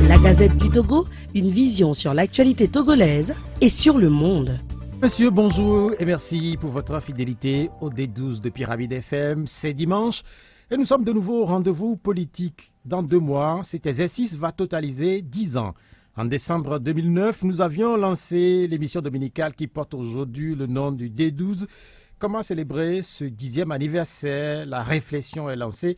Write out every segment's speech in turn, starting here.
La Gazette du Togo, une vision sur l'actualité togolaise et sur le monde. Monsieur, bonjour et merci pour votre fidélité au D12 de Pyramide FM. C'est dimanche et nous sommes de nouveau au rendez-vous politique. Dans 2 mois, cet exercice va totaliser 10 ans. En décembre 2009, nous avions lancé l'émission dominicale qui porte aujourd'hui le nom du D12. Comment célébrer ce 10e anniversaire? La réflexion est lancée.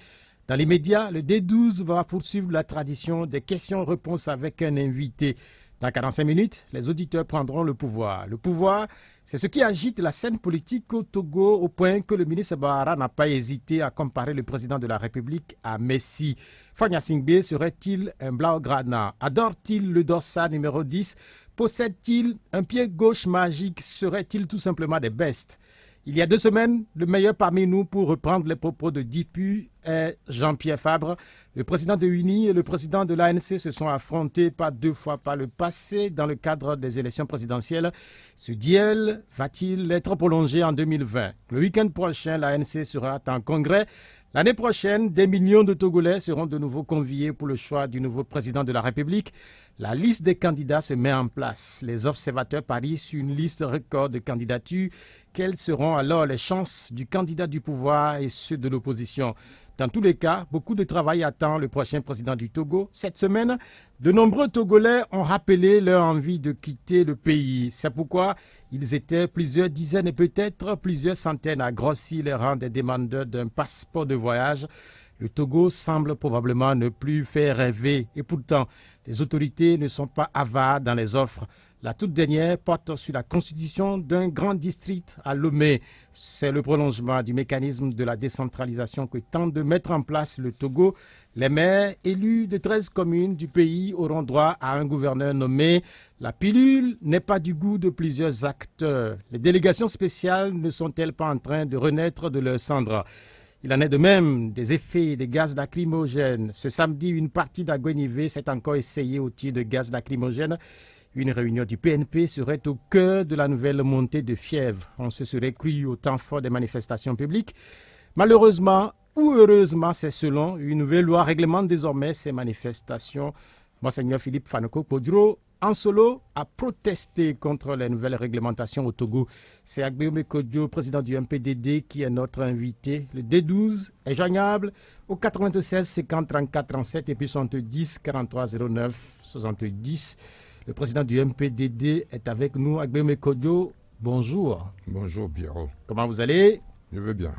Dans les médias, le D12 va poursuivre la tradition des questions-réponses avec un invité. Dans 45 minutes, les auditeurs prendront le pouvoir. Le pouvoir, c'est ce qui agite la scène politique au Togo au point que le ministre Bahara n'a pas hésité à comparer le président de la République à Messi. Fagna Singbe serait-il un Blaugrana? Adore-t-il le dorsal numéro 10? Possède-t-il un pied gauche magique? Serait-il tout simplement des bestes? Il y a 2 semaines, le meilleur parmi nous, pour reprendre les propos de Dipu, est Jean-Pierre Fabre. Le président de UNI et le président de l'ANC se sont affrontés pas 2 fois par le passé dans le cadre des élections présidentielles. Ce duel va-t-il être prolongé en 2020? Le week-end prochain, l'ANC sera en congrès. L'année prochaine, des millions de Togolais seront de nouveau conviés pour le choix du nouveau président de la République. La liste des candidats se met en place. Les observateurs parient sur une liste record de candidatures. Quelles seront alors les chances du candidat du pouvoir et ceux de l'opposition? Dans tous les cas, beaucoup de travail attend le prochain président du Togo. Cette semaine, de nombreux Togolais ont rappelé leur envie de quitter le pays. C'est pourquoi ils étaient plusieurs dizaines et peut-être plusieurs centaines à grossir les rangs des demandeurs d'un passeport de voyage. Le Togo semble probablement ne plus faire rêver et pourtant, les autorités ne sont pas avares dans les offres. La toute dernière porte sur la constitution d'un grand district à Lomé. C'est le prolongement du mécanisme de la décentralisation que tente de mettre en place le Togo. Les maires élus de 13 communes du pays auront droit à un gouverneur nommé. La pilule n'est pas du goût de plusieurs acteurs. Les délégations spéciales ne sont-elles pas en train de renaître de leurs cendres? Il en est de même des effets des gaz lacrymogènes. Ce samedi, une partie d'Aguenivé s'est encore essayée au tir de gaz lacrymogène. Une réunion du PNP serait au cœur de la nouvelle montée de fièvre. On se serait cru au temps fort des manifestations publiques. Malheureusement ou heureusement, c'est selon une nouvelle loi réglemente désormais ces manifestations. Monseigneur Philippe Fanoko Podro, en solo, a protesté contre les nouvelles réglementations au Togo. C'est Agbeome Kodjo, président du MPDD, qui est notre invité. Le D12 est joignable au 96 50 34 37 et puis 70 43 09 70. Le président du MPDD est avec nous. Agbeome Kodjo, bonjour. Bonjour Pierrot. Comment vous allez? Je vais bien.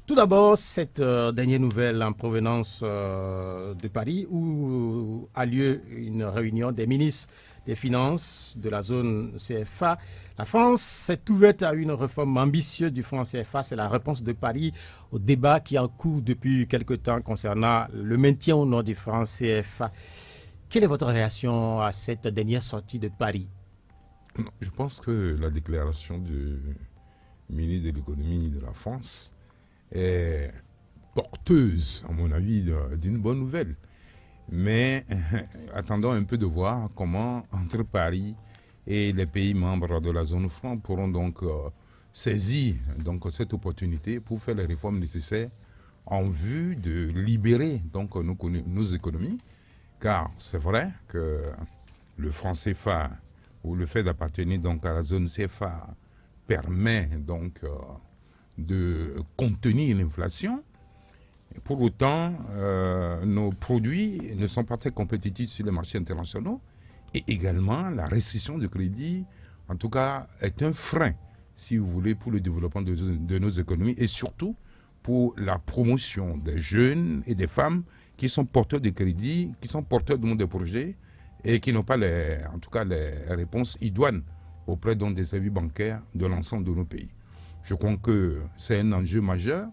Tout d'abord, cette dernière nouvelle en provenance de Paris où a lieu une réunion des ministres des Finances de la zone CFA. La France s'est ouverte à une réforme ambitieuse du franc CFA. C'est la réponse de Paris au débat qui est en cours depuis quelque temps concernant le maintien au nom du franc CFA. Quelle est votre réaction à cette dernière sortie de Paris? Je pense que la déclaration du ministre de l'économie de la France est porteuse, à mon avis, d'une bonne nouvelle. Mais attendons un peu de voir comment, entre Paris et les pays membres de la zone franc, pourront donc saisir cette opportunité pour faire les réformes nécessaires en vue de libérer donc, nos économies. Car c'est vrai que le franc CFA, ou le fait d'appartenir donc à la zone CFA, permet donc de contenir l'inflation. Pour autant, nos produits ne sont pas très compétitifs sur les marchés internationaux et également la restriction de crédit, en tout cas, est un frein, si vous voulez, pour le développement de nos économies et surtout pour la promotion des jeunes et des femmes qui sont porteurs de crédit, qui sont porteurs de projets et qui n'ont pas les réponses idoines auprès donc, des services bancaires de l'ensemble de nos pays. Je crois que c'est un enjeu majeur.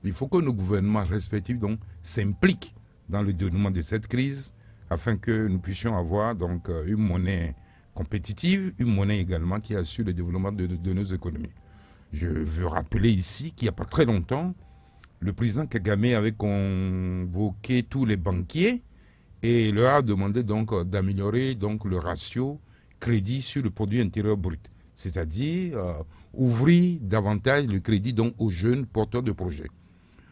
Il faut que nos gouvernements respectifs s'impliquent dans le dénouement de cette crise afin que nous puissions avoir donc, une monnaie compétitive, une monnaie également qui assure le développement de nos économies. Je veux rappeler ici qu'il n'y a pas très longtemps, le président Kagame avait convoqué tous les banquiers et leur a demandé donc d'améliorer donc, le ratio crédit sur le produit intérieur brut, c'est-à-dire ouvrir davantage le crédit donc, aux jeunes porteurs de projets.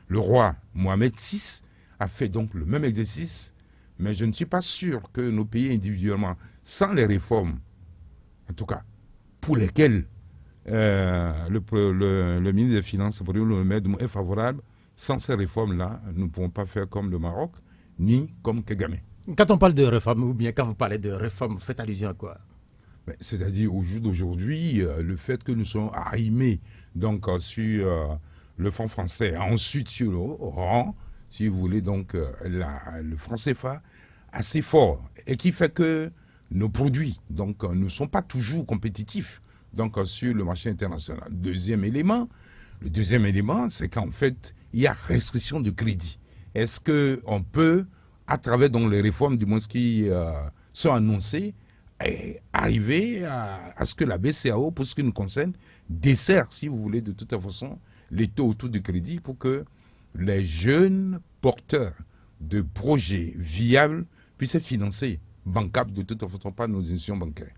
Le roi Mohamed VI a fait donc le même exercice, Mais je ne suis pas sûr que nos pays individuellement, sans les réformes, en tout cas, pour lesquelles le ministre des Finances, Bruno Le Maire, est favorable, sans ces réformes-là, nous ne pouvons pas faire comme le Maroc, ni comme Kagame. Quand on parle de réforme, ou bien quand vous parlez de réforme, vous faites allusion à quoi? C'est-à-dire au jour d'aujourd'hui, le fait que nous soyons arrimés donc, sur le franc français, ensuite sur le rang, si vous voulez, donc le franc CFA, assez fort, et qui fait que nos produits donc, ne sont pas toujours compétitifs donc, sur le marché international. Le deuxième élément, c'est qu'en fait, il y a restriction de crédit. Est-ce qu'on peut, à travers donc, les réformes du moins qui sont annoncées, arriver à ce que la BCAO, pour ce qui nous concerne, dessert, si vous voulez, de toute façon, les taux autour du crédit pour que les jeunes porteurs de projets viables puissent être financés, bancables de toute façon par nos institutions bancaires.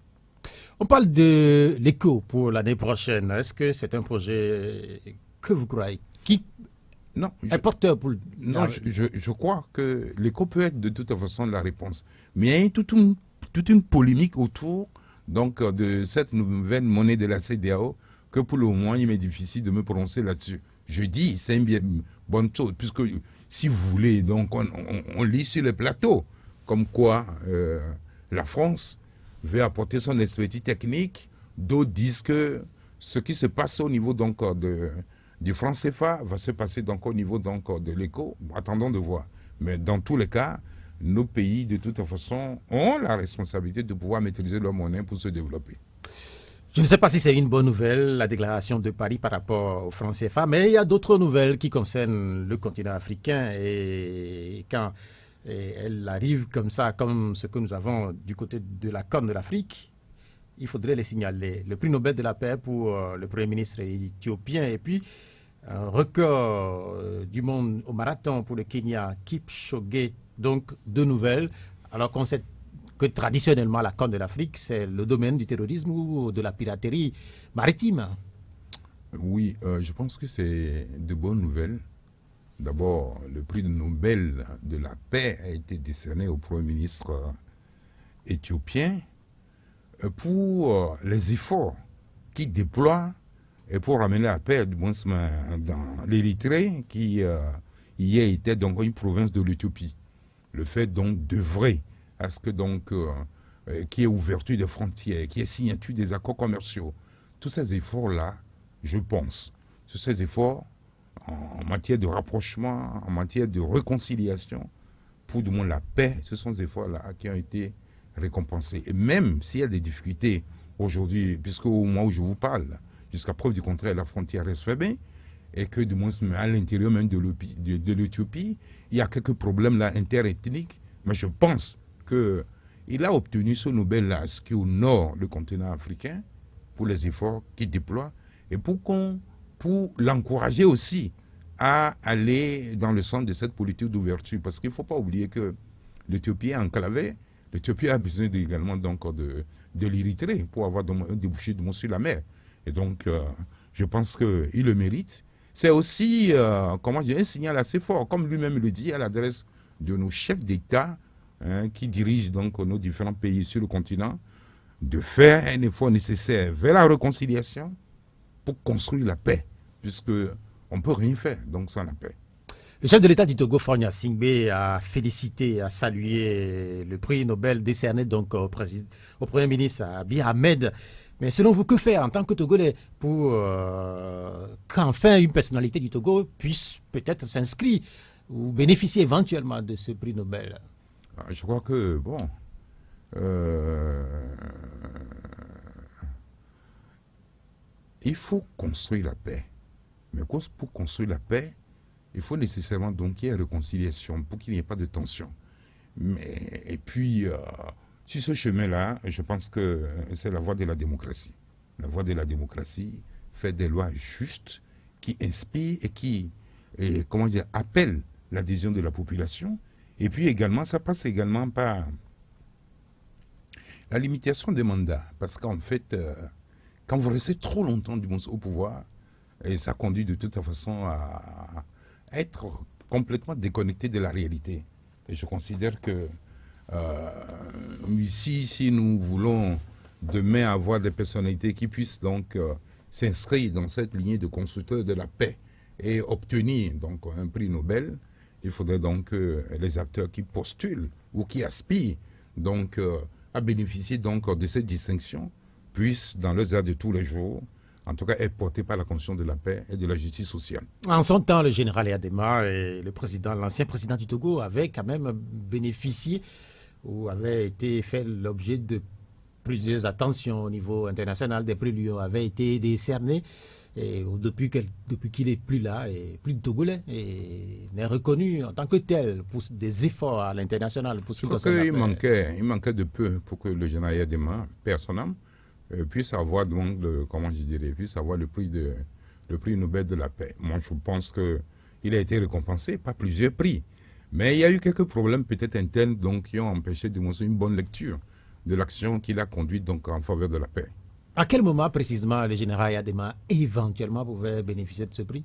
On parle de l'éco pour l'année prochaine. Est-ce que c'est un projet que vous croyez qui est porteur pour... Non, je crois que l'éco peut être de toute façon la réponse. Mais il y a toute une polémique autour donc, de cette nouvelle monnaie de la CEDEAO que pour le moment, il m'est difficile de me prononcer là-dessus. Je dis, c'est une bien bonne chose, puisque si vous voulez, donc on lit sur les plateaux comme quoi la France veut apporter son expertise technique. D'autres disent que ce qui se passe au niveau donc, du franc CFA va se passer donc, au niveau donc, de l'éco. Attendons de voir. Mais dans tous les cas, nos pays, de toute façon, ont la responsabilité de pouvoir maîtriser leur monnaie pour se développer. Je ne sais pas si c'est une bonne nouvelle, la déclaration de Paris par rapport au franc CFA, mais il y a d'autres nouvelles qui concernent le continent africain. Et quand elle arrive comme ça, comme ce que nous avons du côté de la Corne de l'Afrique, il faudrait les signaler. Le prix Nobel de la paix pour le Premier ministre éthiopien, et puis un record du monde au marathon pour le Kenya, Kipchoge. Donc, deux nouvelles, alors qu'on sait que traditionnellement, la Corne de l'Afrique, c'est le domaine du terrorisme ou de la piraterie maritime. Oui, je pense que c'est de bonnes nouvelles. D'abord, le prix Nobel de la paix a été décerné au Premier ministre éthiopien pour les efforts qu'il déploie et pour ramener la paix du moins dans l'Érythrée qui hier était donc une province de l'Éthiopie. Le fait donc d'œuvrer à ce que donc qu'il y ait ouverture des frontières, qu'il y ait signature des accords commerciaux. Tous ces efforts-là, je pense, tous ces efforts en matière de rapprochement, en matière de réconciliation, pour du moins la paix, ce sont des efforts-là qui ont été récompensés. Et même s'il y a des difficultés aujourd'hui, puisque au moment où je vous parle, jusqu'à preuve du contraire, la frontière reste fermée, et que du moins à l'intérieur même de l'Éthiopie, il y a quelques problèmes là interethniques, mais je pense qu'il a obtenu ce Nobel-là, ce qui est au nord du continent africain, pour les efforts qu'il déploie, et pour l'encourager aussi à aller dans le sens de cette politique d'ouverture. Parce qu'il ne faut pas oublier que l'Éthiopie est enclavée, l'Éthiopie a besoin également donc de l'Érythrée pour avoir un débouché sur la mer. Et donc, je pense qu'il le mérite. C'est aussi, un signal assez fort, comme lui-même le dit, à l'adresse de nos chefs d'État qui dirigent donc nos différents pays sur le continent, de faire un effort nécessaire vers la réconciliation pour construire la paix, puisqu'on ne peut rien faire donc sans la paix. Le chef de l'État du Togo, Faure Gnassingbé, a félicité, a salué le prix Nobel décerné donc au Premier ministre Abiy Ahmed. Mais selon vous, que faire en tant que Togolais pour qu'enfin une personnalité du Togo puisse peut-être s'inscrire ou bénéficier éventuellement de ce prix Nobel? Je crois que, il faut construire la paix. Mais pour construire la paix, il faut nécessairement donc qu'il y ait réconciliation, pour qu'il n'y ait pas de tension. Et puis, sur ce chemin-là, je pense que c'est la voie de la démocratie. La voie de la démocratie fait des lois justes qui inspirent et qui appellent l'adhésion de la population. Et puis également, ça passe également par la limitation des mandats. Parce qu'en fait, quand vous restez trop longtemps au pouvoir, et ça conduit de toute façon à être complètement déconnecté de la réalité. Et je considère que Si nous voulons demain avoir des personnalités qui puissent donc s'inscrire dans cette lignée de constructeurs de la paix et obtenir donc un prix Nobel, il faudrait donc que les acteurs qui postulent ou qui aspirent donc à bénéficier donc de cette distinction puissent, dans leurs heures de tous les jours, en tout cas être portés par la conscience de la paix et de la justice sociale. En son temps, le général Yadema et l'ancien président du Togo avaient quand même bénéficié ou avaient été fait l'objet de plusieurs attentions au niveau international. Des prix lui avaient été décernés. Et depuis qu'il n'est plus là, et plus de Togolais, et n'est reconnu en tant que tel pour des efforts à l'international. Je crois qu'il manquait de peu pour que le général Yadema, personnellement, puisse avoir donc puisse avoir le prix Nobel de la paix. Moi, je pense qu'il a été récompensé par plusieurs prix, mais il y a eu quelques problèmes peut-être internes donc qui ont empêché de montrer une bonne lecture de l'action qu'il a conduite donc en faveur de la paix. À quel moment précisément le général Yadema éventuellement pouvait bénéficier de ce prix?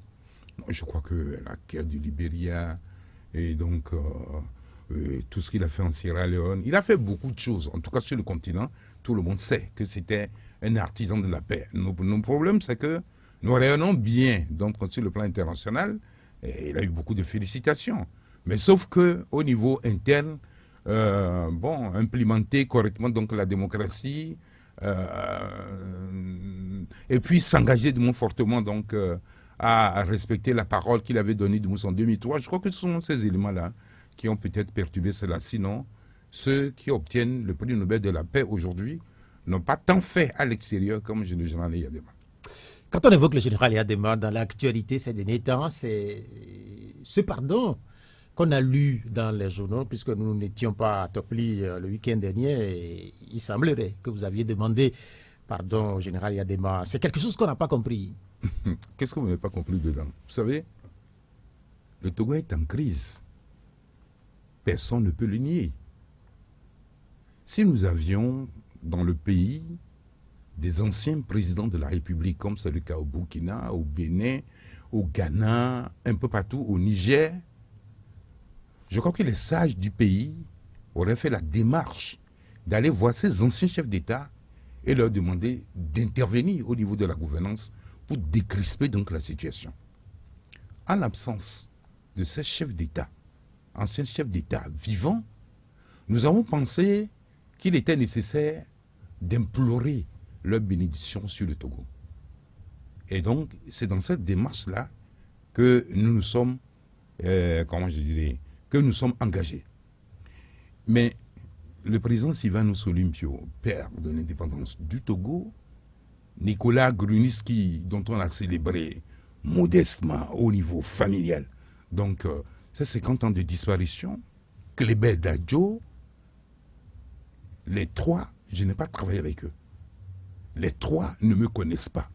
Je crois que la guerre du Libéria et donc tout ce qu'il a fait en Sierra Leone, il a fait beaucoup de choses. En tout cas sur le continent, tout le monde sait que c'était un artisan de la paix. Nos problèmes, c'est que nous rayonnons bien donc sur le plan international. Et il a eu beaucoup de félicitations. Mais sauf que au niveau interne, implémenter correctement donc la démocratie. Et puis s'engager de moins fortement donc à respecter la parole qu'il avait donnée de Moussa en 2003. Je crois que ce sont ces éléments-là qui ont peut-être perturbé cela. Sinon, ceux qui obtiennent le prix Nobel de la paix aujourd'hui n'ont pas tant fait à l'extérieur comme le général Yadema. Quand on évoque le général Yadema dans l'actualité ces derniers temps, c'est ce pardon qu'on a lu dans les journaux, puisque nous n'étions pas à Topli le week-end dernier, et il semblerait que vous aviez demandé pardon au général Yadema. C'est quelque chose qu'on n'a pas compris. Qu'est-ce que vous n'avez pas compris dedans? Vous savez, le Togo est en crise. Personne ne peut le nier. Si nous avions dans le pays des anciens présidents de la République, comme c'est le cas au Burkina, au Bénin, au Ghana, un peu partout, au Niger, je crois que les sages du pays auraient fait la démarche d'aller voir ces anciens chefs d'État et leur demander d'intervenir au niveau de la gouvernance pour décrisper donc la situation. En l'absence de ces chefs d'État, anciens chefs d'État vivants, nous avons pensé qu'il était nécessaire d'implorer leur bénédiction sur le Togo. Et donc, c'est dans cette démarche-là que nous nous sommes, que nous sommes engagés. Mais le président Sylvanus Olympio, père de l'indépendance du Togo, Nicolas Gruniski, dont on a célébré modestement au niveau familial, donc ces 50 ans de disparition, Clébert Dadjo, les trois, je n'ai pas travaillé avec eux. Les trois ne me connaissent pas.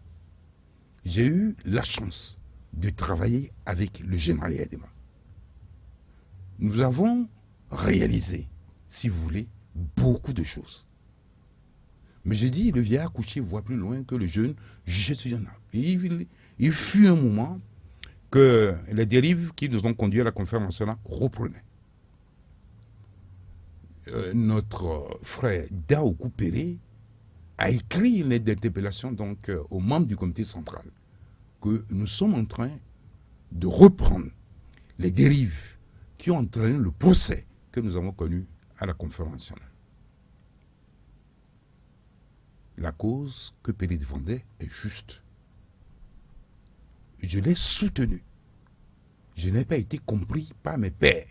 J'ai eu la chance de travailler avec le général Yadema. Nous avons réalisé, si vous voulez, beaucoup de choses. Mais je dis, le vieillard couché voit plus loin que le jeune jugé sur un arbre. Il fut un moment que les dérives qui nous ont conduits à la conférence nationale reprenaient. Notre frère Daoukou Péré a écrit une lettre d'interpellation donc aux membres du comité central que nous sommes en train de reprendre les dérives qui ont entraîné le procès que nous avons connu à la conférence nationale. La cause que Péré défendait est juste. Je l'ai soutenue. Je n'ai pas été compris par mes pairs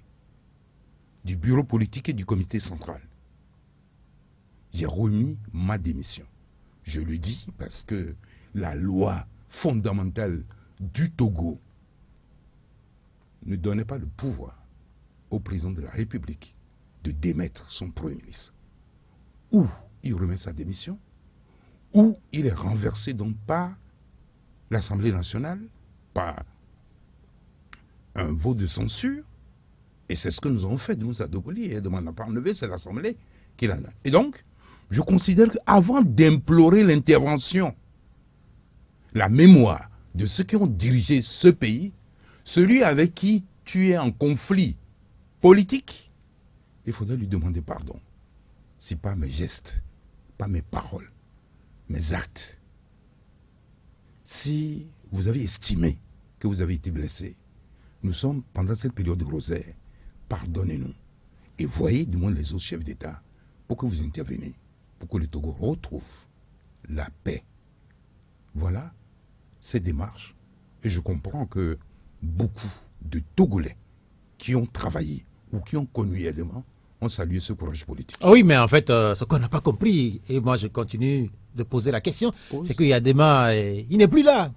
du bureau politique et du comité central. J'ai remis ma démission. Je le dis parce que la loi fondamentale du Togo ne donnait pas le pouvoir au président de la République de démettre son Premier ministre. Ou il remet sa démission, ou il est renversé donc par l'Assemblée nationale, par un vote de censure, et c'est ce que nous avons fait de Moussa Dogoli, et de n'a pas enlevé, c'est l'Assemblée qui l'a. Et donc, je considère qu'avant d'implorer l'intervention, la mémoire de ceux qui ont dirigé ce pays, celui avec qui tu es en conflit politique, il faudrait lui demander pardon. Si pas mes gestes, pas mes paroles, mes actes. Si vous avez estimé que vous avez été blessé, nous sommes pendant cette période de rosaire, pardonnez-nous. Et voyez du moins les autres chefs d'État pour que vous interveniez, pour que le Togo retrouve la paix. Voilà cette démarche. Et je comprends que beaucoup de Togolais qui ont travaillé ou qui ont connu également ont salué ce courage politique. Ah oui, mais en fait, ce qu'on n'a pas compris, et moi je continue de poser la question, c'est que Yadema, il n'est plus là.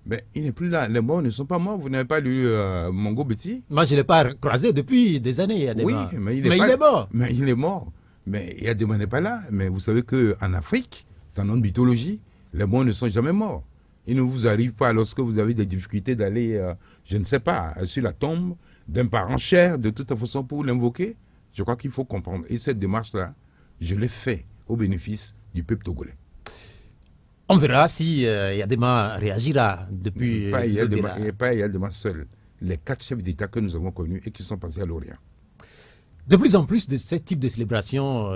Mais il n'est plus là. Les morts ne sont pas morts. Vous n'avez pas lu Mongo Betty? Moi, je ne l'ai pas croisé depuis des années, Yadema. Oui, mais il est mort. Mais il est mort. Mais Yadema n'est pas là. Mais vous savez qu'en Afrique, dans notre mythologie, les morts ne sont jamais morts. Il ne vous arrive pas lorsque vous avez des difficultés d'aller, je ne sais pas, sur la tombe d'un parent cher, de toute façon, pour l'invoquer. Je crois qu'il faut comprendre. Et cette démarche-là, je l'ai fait au bénéfice du peuple togolais. On verra si Yadema réagira depuis... Pas Yadema seul. Les 4 chefs d'État que nous avons connus et qui sont passés à l'Orient. De plus en plus de ce type de célébrations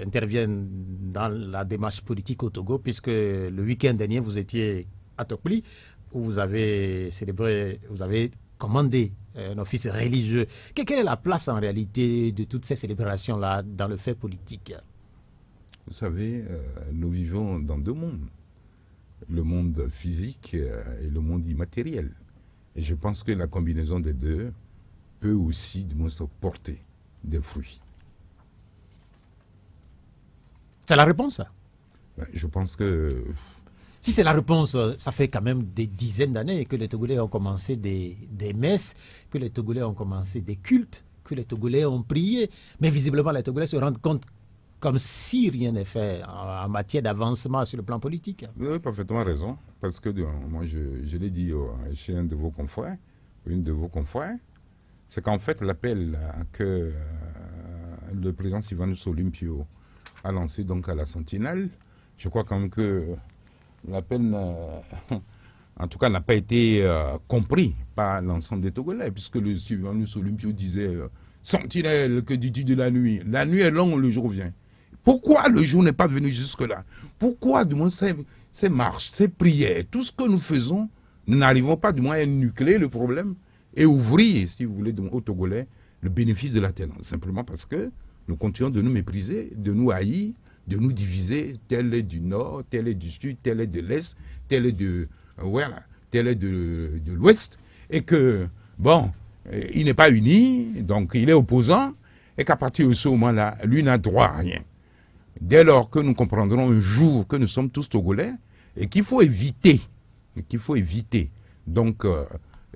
interviennent dans la démarche politique au Togo, puisque le week-end dernier, vous étiez à Tokli, où vous avez célébré, vous avez commandé un office religieux. Quelle est la place en réalité de toutes ces célébrations-là dans le fait politique? Vous savez, nous vivons dans 2 mondes. Le monde physique et le monde immatériel. Et je pense que la combinaison des 2 peut aussi, du moins, porter des fruits. C'est la réponse, ça? Je pense que... Si c'est la réponse, ça fait quand même des dizaines d'années que les Togolais ont commencé des messes, que les Togolais ont commencé des cultes, que les Togolais ont prié. Mais visiblement, les Togolais se rendent compte comme si rien n'est fait en matière d'avancement sur le plan politique. Vous avez parfaitement raison, parce que moi je l'ai dit chez un de vos confrères, une de vos confrères, c'est qu'en fait l'appel que le président Sylvanus Olympio a lancé donc à la Sentinelle, je crois quand même que l'appel en tout cas n'a pas été compris par l'ensemble des Togolais, puisque le Sylvanus Olympio disait Sentinelle, que dis-tu de la nuit? La nuit est longue, le jour vient. Pourquoi le jour n'est pas venu jusque-là? Pourquoi, du moins, ces marches, ces prières, tout ce que nous faisons, nous n'arrivons pas, du moins, à nucléer le problème et ouvrir, si vous voulez, aux Togolais, le bénéfice de la terre? Simplement parce que nous continuons de nous mépriser, de nous haïr, de nous diviser. Tel est du nord, tel est du sud, tel est de l'est, tel est de l'ouest. Et que, bon, il n'est pas uni, donc il est opposant, et qu'à partir de ce moment-là, lui n'a droit à rien. Dès lors que nous comprendrons un jour que nous sommes tous Togolais et qu'il faut éviter, donc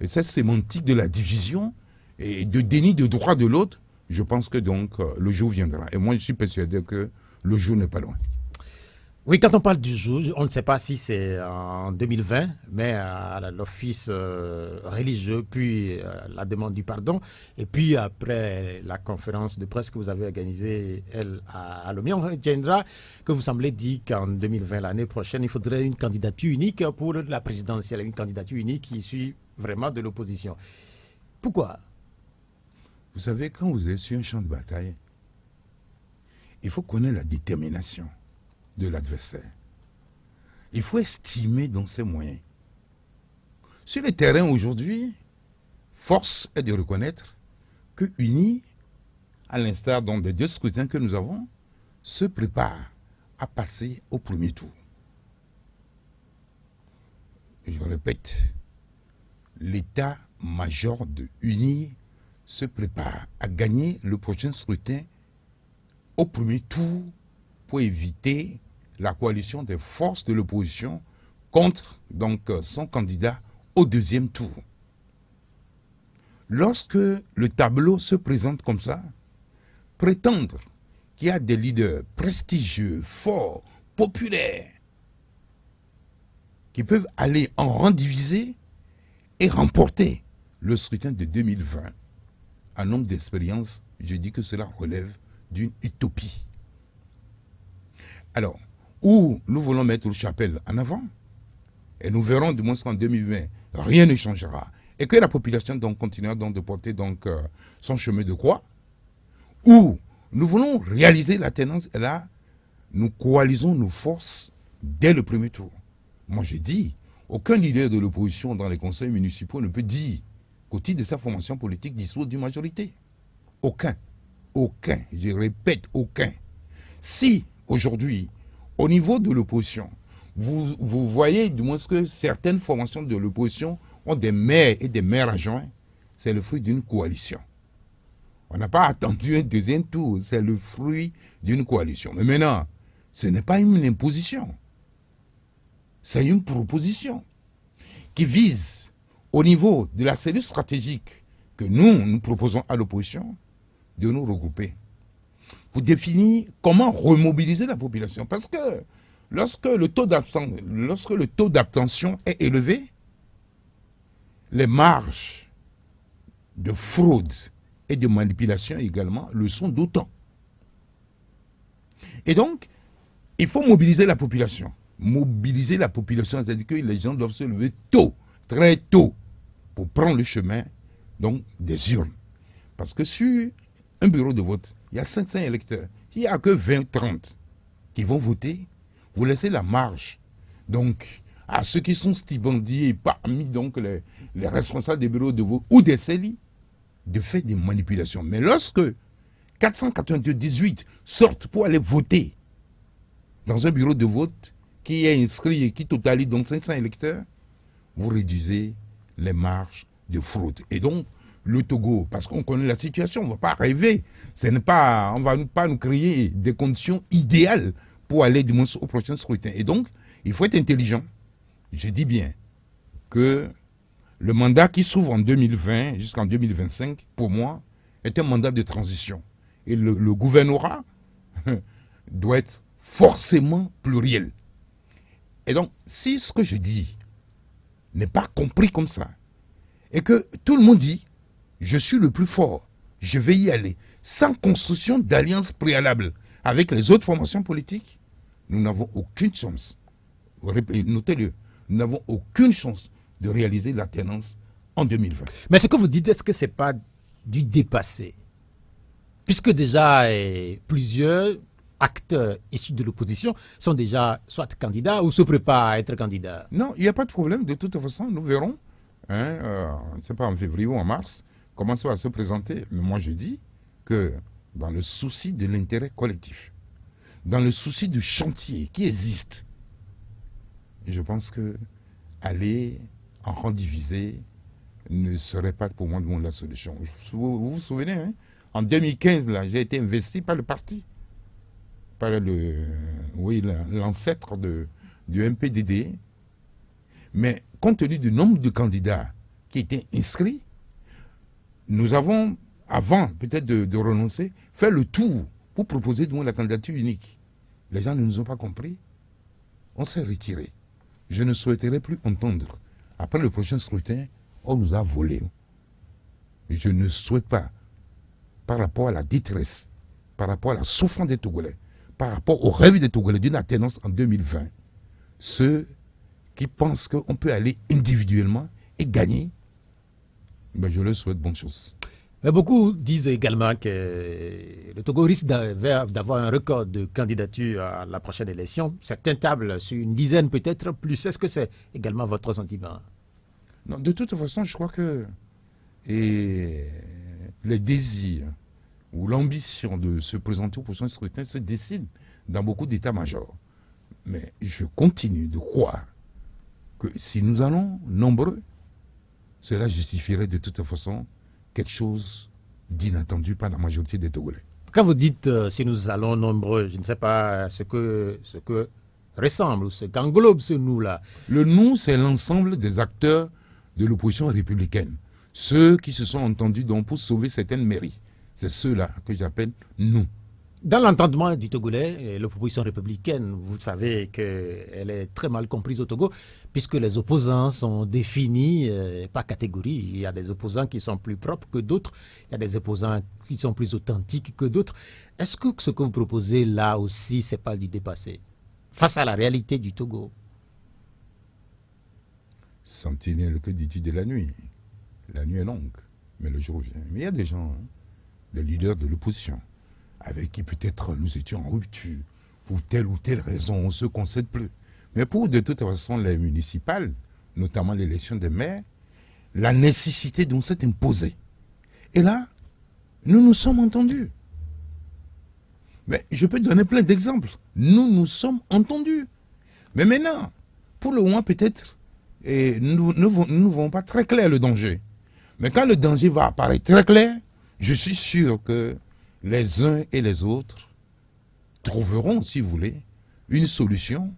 cette sémantique de la division et de déni de droit de l'autre, je pense que donc le jour viendra. Et moi je suis persuadé que le jour n'est pas loin. Oui, quand on parle du jour, on ne sait pas si c'est en 2020, mais à l'office religieux, puis la demande du pardon, et puis après la conférence de presse que vous avez organisée, elle, à Lomé, on retiendra que vous semblez dire qu'en 2020, l'année prochaine, il faudrait une candidature unique pour la présidentielle, une candidature unique issue vraiment de l'opposition. Pourquoi? Vous savez, quand vous êtes sur un champ de bataille, il faut connaître la détermination de l'adversaire. Il faut estimer donc ses moyens. Sur le terrain aujourd'hui, force est de reconnaître que UNI, à l'instar donc des 2 scrutins que nous avons, se prépare à passer au premier tour. Je répète, l'état-major de UNI se prépare à gagner le prochain scrutin au premier tour pour éviter la coalition des forces de l'opposition contre donc son candidat au 2e tour. Lorsque le tableau se présente comme ça, prétendre qu'il y a des leaders prestigieux, forts, populaires, qui peuvent aller en rang divisé et remporter le scrutin de 2020, un nombre d'expériences, je dis que cela relève d'une utopie. Alors, où nous voulons mettre le chapelle en avant, et nous verrons du moins qu'en 2020, rien ne changera, et que la population donc continuera donc de porter donc son chemin de croix, où nous voulons réaliser l'alternance, et là, nous coalisons nos forces dès le premier tour. Moi, je dis, aucun leader de l'opposition dans les conseils municipaux ne peut dire qu'au titre de sa formation politique dispose d'une majorité. Aucun. Aucun. Je répète, aucun. Si, aujourd'hui, au niveau de l'opposition, vous voyez du moins que certaines formations de l'opposition ont des maires et des maires adjoints, c'est le fruit d'une coalition. On n'a pas attendu un deuxième tour, c'est le fruit d'une coalition. Mais maintenant, ce n'est pas une imposition, c'est une proposition qui vise, au niveau de la cellule stratégique que nous proposons à l'opposition, de nous regrouper pour définir comment remobiliser la population. Parce que lorsque le taux d'abstention est élevé, les marges de fraude et de manipulation également le sont d'autant. Et donc, il faut mobiliser la population. Mobiliser la population, c'est-à-dire que les gens doivent se lever tôt, très tôt, pour prendre le chemin donc, des urnes. Parce que sur un bureau de vote, il y a 500 électeurs. Il n'y a que 20-30 qui vont voter. Vous laissez la marge donc, à ceux qui sont stipendiés parmi donc, les responsables des bureaux de vote ou des CELI de faire des manipulations. Mais lorsque 498 sortent pour aller voter dans un bureau de vote qui est inscrit et qui totalise donc 500 électeurs, vous réduisez les marges de fraude. Et donc, le Togo, parce qu'on connaît la situation, on ne va pas rêver, on ne va pas nous créer des conditions idéales pour aller du moins au prochain scrutin. Et donc, il faut être intelligent. Je dis bien que le mandat qui s'ouvre en 2020 jusqu'en 2025, pour moi, est un mandat de transition. Et le gouvernorat doit être forcément pluriel. Et donc, si ce que je dis n'est pas compris comme ça, et que tout le monde dit, je suis le plus fort, je vais y aller, sans construction d'alliance préalable avec les autres formations politiques, nous n'avons aucune chance. Notez-le, nous n'avons aucune chance de réaliser l'alternance en 2020. Mais ce que vous dites, est-ce que ce n'est pas du dépassé? Puisque déjà plusieurs acteurs issus de l'opposition sont déjà soit candidats ou se préparent à être candidats. Non, il n'y a pas de problème. De toute façon, nous verrons, je ne sais pas en février ou en mars, comment ça va se présenter. Mais moi, je dis que dans le souci de l'intérêt collectif, dans le souci du chantier qui existe, je pense que aller en rang divisé ne serait pas pour moi la solution. Vous vous souvenez, hein? En 2015, là, j'ai été investi par le parti, par l'ancêtre du MPDD. Mais compte tenu du nombre de candidats qui étaient inscrits, nous avons, avant peut-être de renoncer, fait le tour pour proposer la candidature unique. Les gens ne nous ont pas compris. On s'est retiré. Je ne souhaiterais plus entendre, après le prochain scrutin, on nous a volé. Je ne souhaite pas, par rapport à la détresse, par rapport à la souffrance des Togolais, par rapport au rêve des Togolais d'une alternance en 2020, ceux qui pensent qu'on peut aller individuellement et gagner, ben je leur souhaite bonne chose. Mais beaucoup disent également que le Togo risque d'avoir un record de candidatures à la prochaine élection. Certaines tablent sur une dizaine peut-être plus. Est-ce que c'est également votre sentiment? Non, de toute façon, je crois que les désirs ou l'ambition de se présenter au prochain scrutin se dessinent dans beaucoup d'états-majors. Mais je continue de croire que si nous allons nombreux, cela justifierait de toute façon quelque chose d'inattendu par la majorité des Togolais. Quand vous dites si nous allons nombreux, je ne sais pas ce que ressemble ou ce qu'englobe ce nous-là. Le nous, c'est l'ensemble des acteurs de l'opposition républicaine. Ceux qui se sont entendus donc pour sauver certaines mairies. C'est ceux-là que j'appelle nous. Dans l'entendement du Togolais, l'opposition républicaine, vous savez qu'elle est très mal comprise au Togo, puisque les opposants sont définis par catégorie. Il y a des opposants qui sont plus propres que d'autres, il y a des opposants qui sont plus authentiques que d'autres. Est-ce que ce que vous proposez là aussi, c'est pas du dépassé, face à la réalité du Togo? Sentinelle, que dis-tu de la nuit? La nuit est longue, mais le jour vient. Mais il y a des gens, des leaders de l'opposition, avec qui peut-être nous étions en rupture, pour telle ou telle raison, on ne se concède plus. Mais pour de toute façon les municipales, notamment l'élection des maires, la nécessité dont s'est imposée. Et là, nous nous sommes entendus. Mais je peux donner plein d'exemples. Nous nous sommes entendus. Mais maintenant, pour le moins peut-être, nous ne voyons pas très clair le danger. Mais quand le danger va apparaître très clair, je suis sûr que les uns et les autres trouveront, si vous voulez, une solution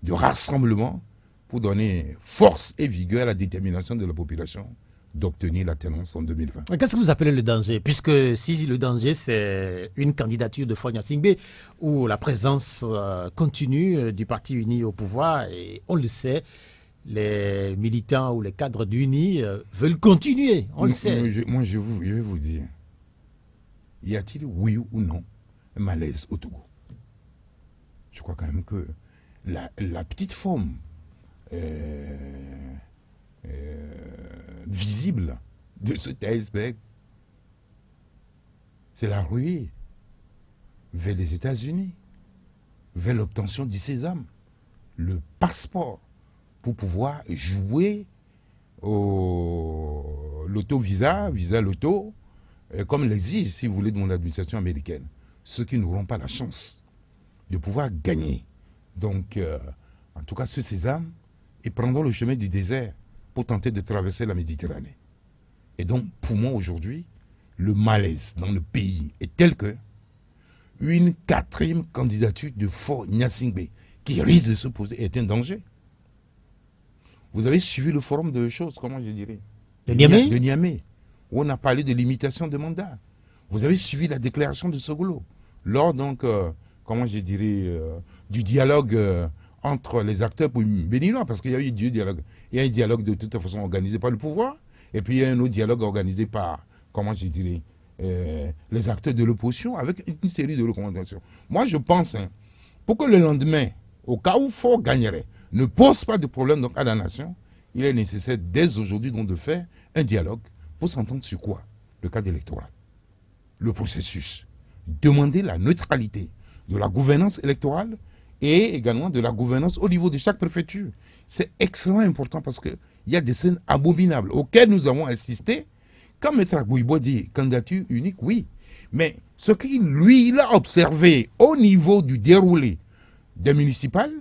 de rassemblement pour donner force et vigueur à la détermination de la population d'obtenir la tenance en 2020. Qu'est-ce que vous appelez le danger? Puisque si le danger, c'est une candidature de Faure Gnassingbé ou la présence continue du Parti uni au pouvoir, et on le sait, les militants ou les cadres d'UNI veulent continuer, on le sait. Je vais vous dire, y a-t-il, oui ou non, un malaise au Togo? Je crois quand même que la petite forme visible de cet iceberg, c'est la ruée vers les États-Unis, vers l'obtention du sésame, le passeport pour pouvoir jouer au l'auto-visa, visa-loto, comme l'exige, si vous voulez, de mon administration américaine. Ceux qui n'auront pas la chance de pouvoir gagner. Donc, en tout cas, ce sésame, ils prendront le chemin du désert pour tenter de traverser la Méditerranée. Et donc, pour moi, aujourd'hui, le malaise dans le pays est tel que une quatrième candidature de Faure Gnassingbé qui risque de se poser est un danger. Vous avez suivi le forum de choses, comment je dirais, de Niamey, de Niamey, où on a parlé de limitation de mandat. Vous avez suivi la déclaration de Sogolo lors donc, comment je dirais, du dialogue entre les acteurs béninois, parce qu'il y a eu du dialogue. Il y a un dialogue de toute façon organisé par le pouvoir, et puis il y a un autre dialogue organisé par, comment je dirais, les acteurs de l'opposition avec une série de recommandations. Moi, je pense, pour que le lendemain, au cas où Faure gagnerait, ne pose pas de problème donc, à la nation, il est nécessaire dès aujourd'hui donc de faire un dialogue pour s'entendre sur quoi? Le cadre électoral, le processus, demander la neutralité de la gouvernance électorale et également de la gouvernance au niveau de chaque préfecture. C'est extrêmement important parce qu'il y a des scènes abominables auxquelles nous avons assisté. Quand M. Agouibo dit candidature unique, oui. Mais ce qu'il, lui, il a observé au niveau du déroulé des municipales,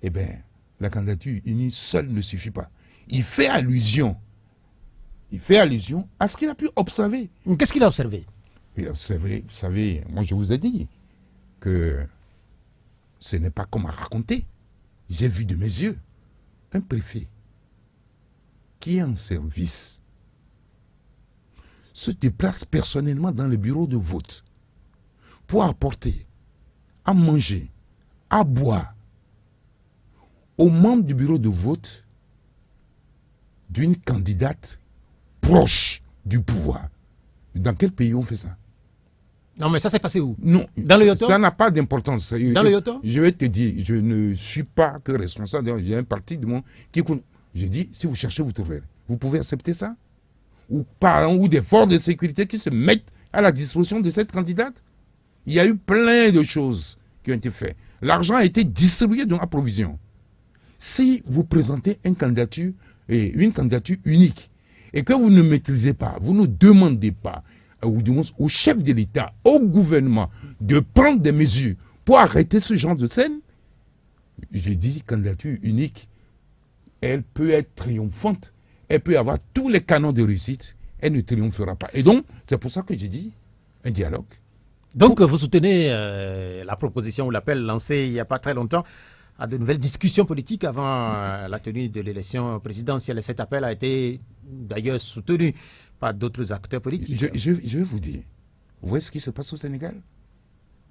eh bien, la candidature unique seule ne suffit pas. Il fait allusion à ce qu'il a pu observer. Qu'est-ce qu'il a observé? Il a observé, vous savez, moi je vous ai dit que ce n'est pas comme à raconter. J'ai vu de mes yeux un préfet qui est en service se déplace personnellement dans le bureau de vote pour apporter à manger, à boire aux membres du bureau de vote d'une candidate proche du pouvoir. Dans quel pays on fait ça? Non, mais ça s'est passé où? Non, dans le Yoto? Ça n'a pas d'importance. Dans le Yoto? Je vais te dire, je ne suis pas que responsable. J'ai un parti de mon qui. Je dis, si vous cherchez, vous trouverez. Vous pouvez accepter ça? Ou parents ou des forces de sécurité qui se mettent à la disposition de cette candidate? Il y a eu plein de choses qui ont été faites. L'argent a été distribué dans la provision. Si vous présentez une candidature unique et que vous ne maîtrisez pas, vous ne demandez pas ou du moins au chef de l'État, au gouvernement, de prendre des mesures pour arrêter ce genre de scène, j'ai dit candidature unique, elle peut être triomphante, elle peut avoir tous les canons de réussite, elle ne triomphera pas. Et donc, c'est pour ça que j'ai dit un dialogue. Donc, vous soutenez la proposition ou l'appel lancé il n'y a pas très longtemps à de nouvelles discussions politiques avant la tenue de l'élection présidentielle. Et cet appel a été d'ailleurs soutenu par d'autres acteurs politiques. Je vais vous dire, vous voyez ce qui se passe au Sénégal?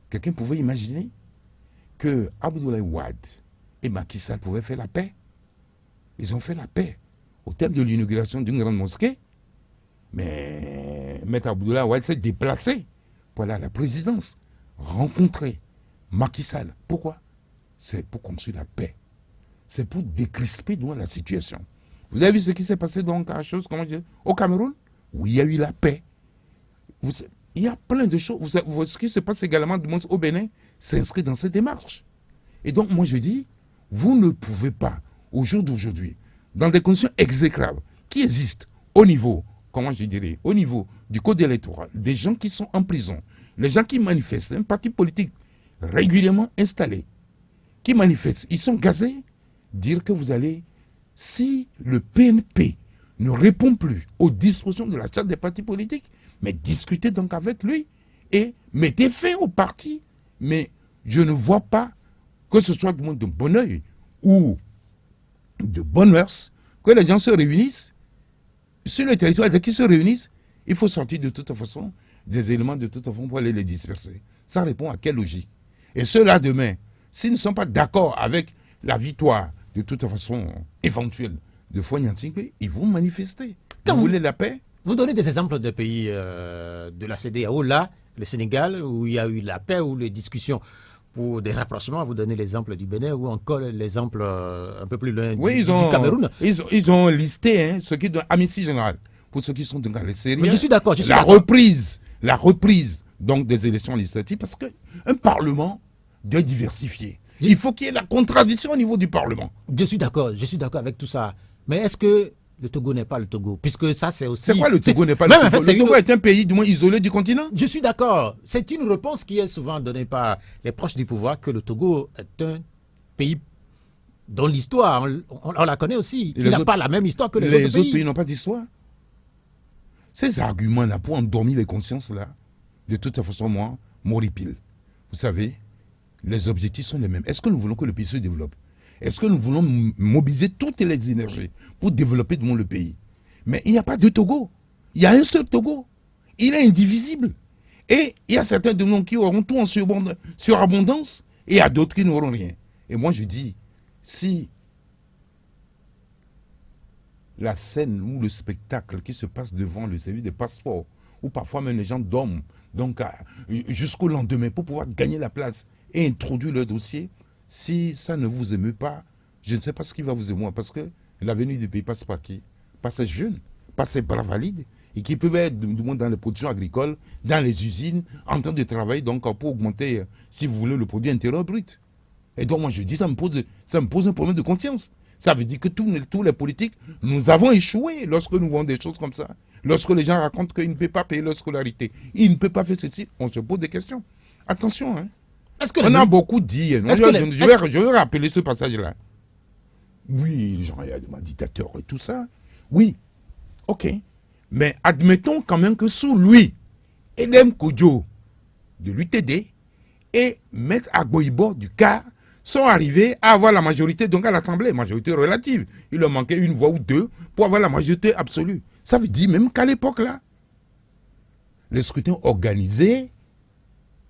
Quelqu'un pouvait imaginer que Abdoulaye Wade et Macky Sall pouvaient faire la paix. Ils ont fait la paix au terme de l'inauguration d'une grande mosquée. Mais M. Abdoulaye Wade s'est déplacé pour aller à la présidence, rencontrer Macky Sall. Pourquoi? C'est pour construire la paix. C'est pour décrisper la situation. Vous avez vu ce qui s'est passé donc à chose, comment dire, au Cameroun? Où il y a eu la paix. Il y a plein de choses. Ce qui se passe également au Bénin s'inscrit dans cette démarche. Et donc, moi, je dis, vous ne pouvez pas, au jour d'aujourd'hui, dans des conditions exécrables qui existent au niveau, comment je dirais, au niveau du code électoral, des gens qui sont en prison, les gens qui manifestent, un parti politique régulièrement installé, qui manifestent, ils sont gazés, dire que vous allez, si le PNP ne répond plus aux dispositions de la charte des partis politiques, mais discutez donc avec lui et mettez fin au parti. Mais je ne vois pas que ce soit du monde de bon oeil ou de bonne mœurs que les gens se réunissent sur le territoire. Dès qu'ils se réunissent, il faut sortir de toute façon des éléments de toute façon pour aller les disperser. Ça répond à quelle logique? Et ceux-là, demain, s'ils ne sont pas d'accord avec la victoire de toute façon éventuelle de Foignan-Singbe, ils vont manifester. Quand vous voulez la paix? Vous donnez des exemples de pays de la CEDEAO, là, le Sénégal, où il y a eu la paix, où les discussions pour des rapprochements, vous donnez l'exemple du Bénin, ou encore l'exemple un peu plus loin du Cameroun. Ils ont listé ce qui est amnistie générale, pour ceux qui sont dans les séries. Mais je suis d'accord. La reprise donc, des élections législatives, parce qu'un Parlement doit diversifier. Il faut qu'il y ait la contradiction au niveau du Parlement. Je suis d'accord avec tout ça. Mais est-ce que le Togo n'est pas le Togo? Puisque ça, c'est aussi... C'est quoi le Togo n'est pas le Togo? En fait, le Togo est un pays du moins isolé du continent. Je suis d'accord. C'est une réponse qui est souvent donnée par les proches du pouvoir que le Togo est un pays dont l'histoire, on la connaît aussi. Il n'a pas la même histoire que les autres pays. Les autres pays n'ont pas d'histoire. Ces arguments-là, pour endormir les consciences-là, de toute façon, moi, m'horripile. Vous savez, les objectifs sont les mêmes. Est-ce que nous voulons que le pays se développe? Est-ce que nous voulons mobiliser toutes les énergies pour développer le pays? Mais il n'y a pas de Togo. Il y a un seul Togo. Il est indivisible. Et il y a certains de nous qui auront tout en surabondance et il y a d'autres qui n'auront rien. Et moi je dis, si la scène ou le spectacle qui se passe devant le service des passeports, où parfois même les gens dorment donc jusqu'au lendemain pour pouvoir gagner la place et introduire leur dossier, si ça ne vous émeut pas, je ne sais pas ce qui va vous émouvoir, parce que l'avenir du pays passe par qui? Par ces jeunes, par ces bras valides, et qui peuvent être du moins dans les productions agricoles, dans les usines, en train de travailler donc pour augmenter, si vous voulez, le produit intérieur brut. Et donc moi je dis, ça me pose un problème de conscience. Ça veut dire que tous les politiques, nous avons échoué lorsque nous voyons des choses comme ça. Lorsque les gens racontent qu'ils ne peuvent pas payer leur scolarité, ils ne peuvent pas faire ceci, on se pose des questions. Attention, hein. On a beaucoup dit, je vais rappeler ce passage-là. Oui, genre, il y a des dictateurs et tout ça. Oui, ok. Mais admettons quand même que sous lui, Edem Kodjo de l'UTD et Maître Agboibo du CAR sont arrivés à avoir la majorité, donc à l'Assemblée, majorité relative. Il leur manquait une voix ou deux pour avoir la majorité absolue. Ça veut dire même qu'à l'époque là, le scrutin organisé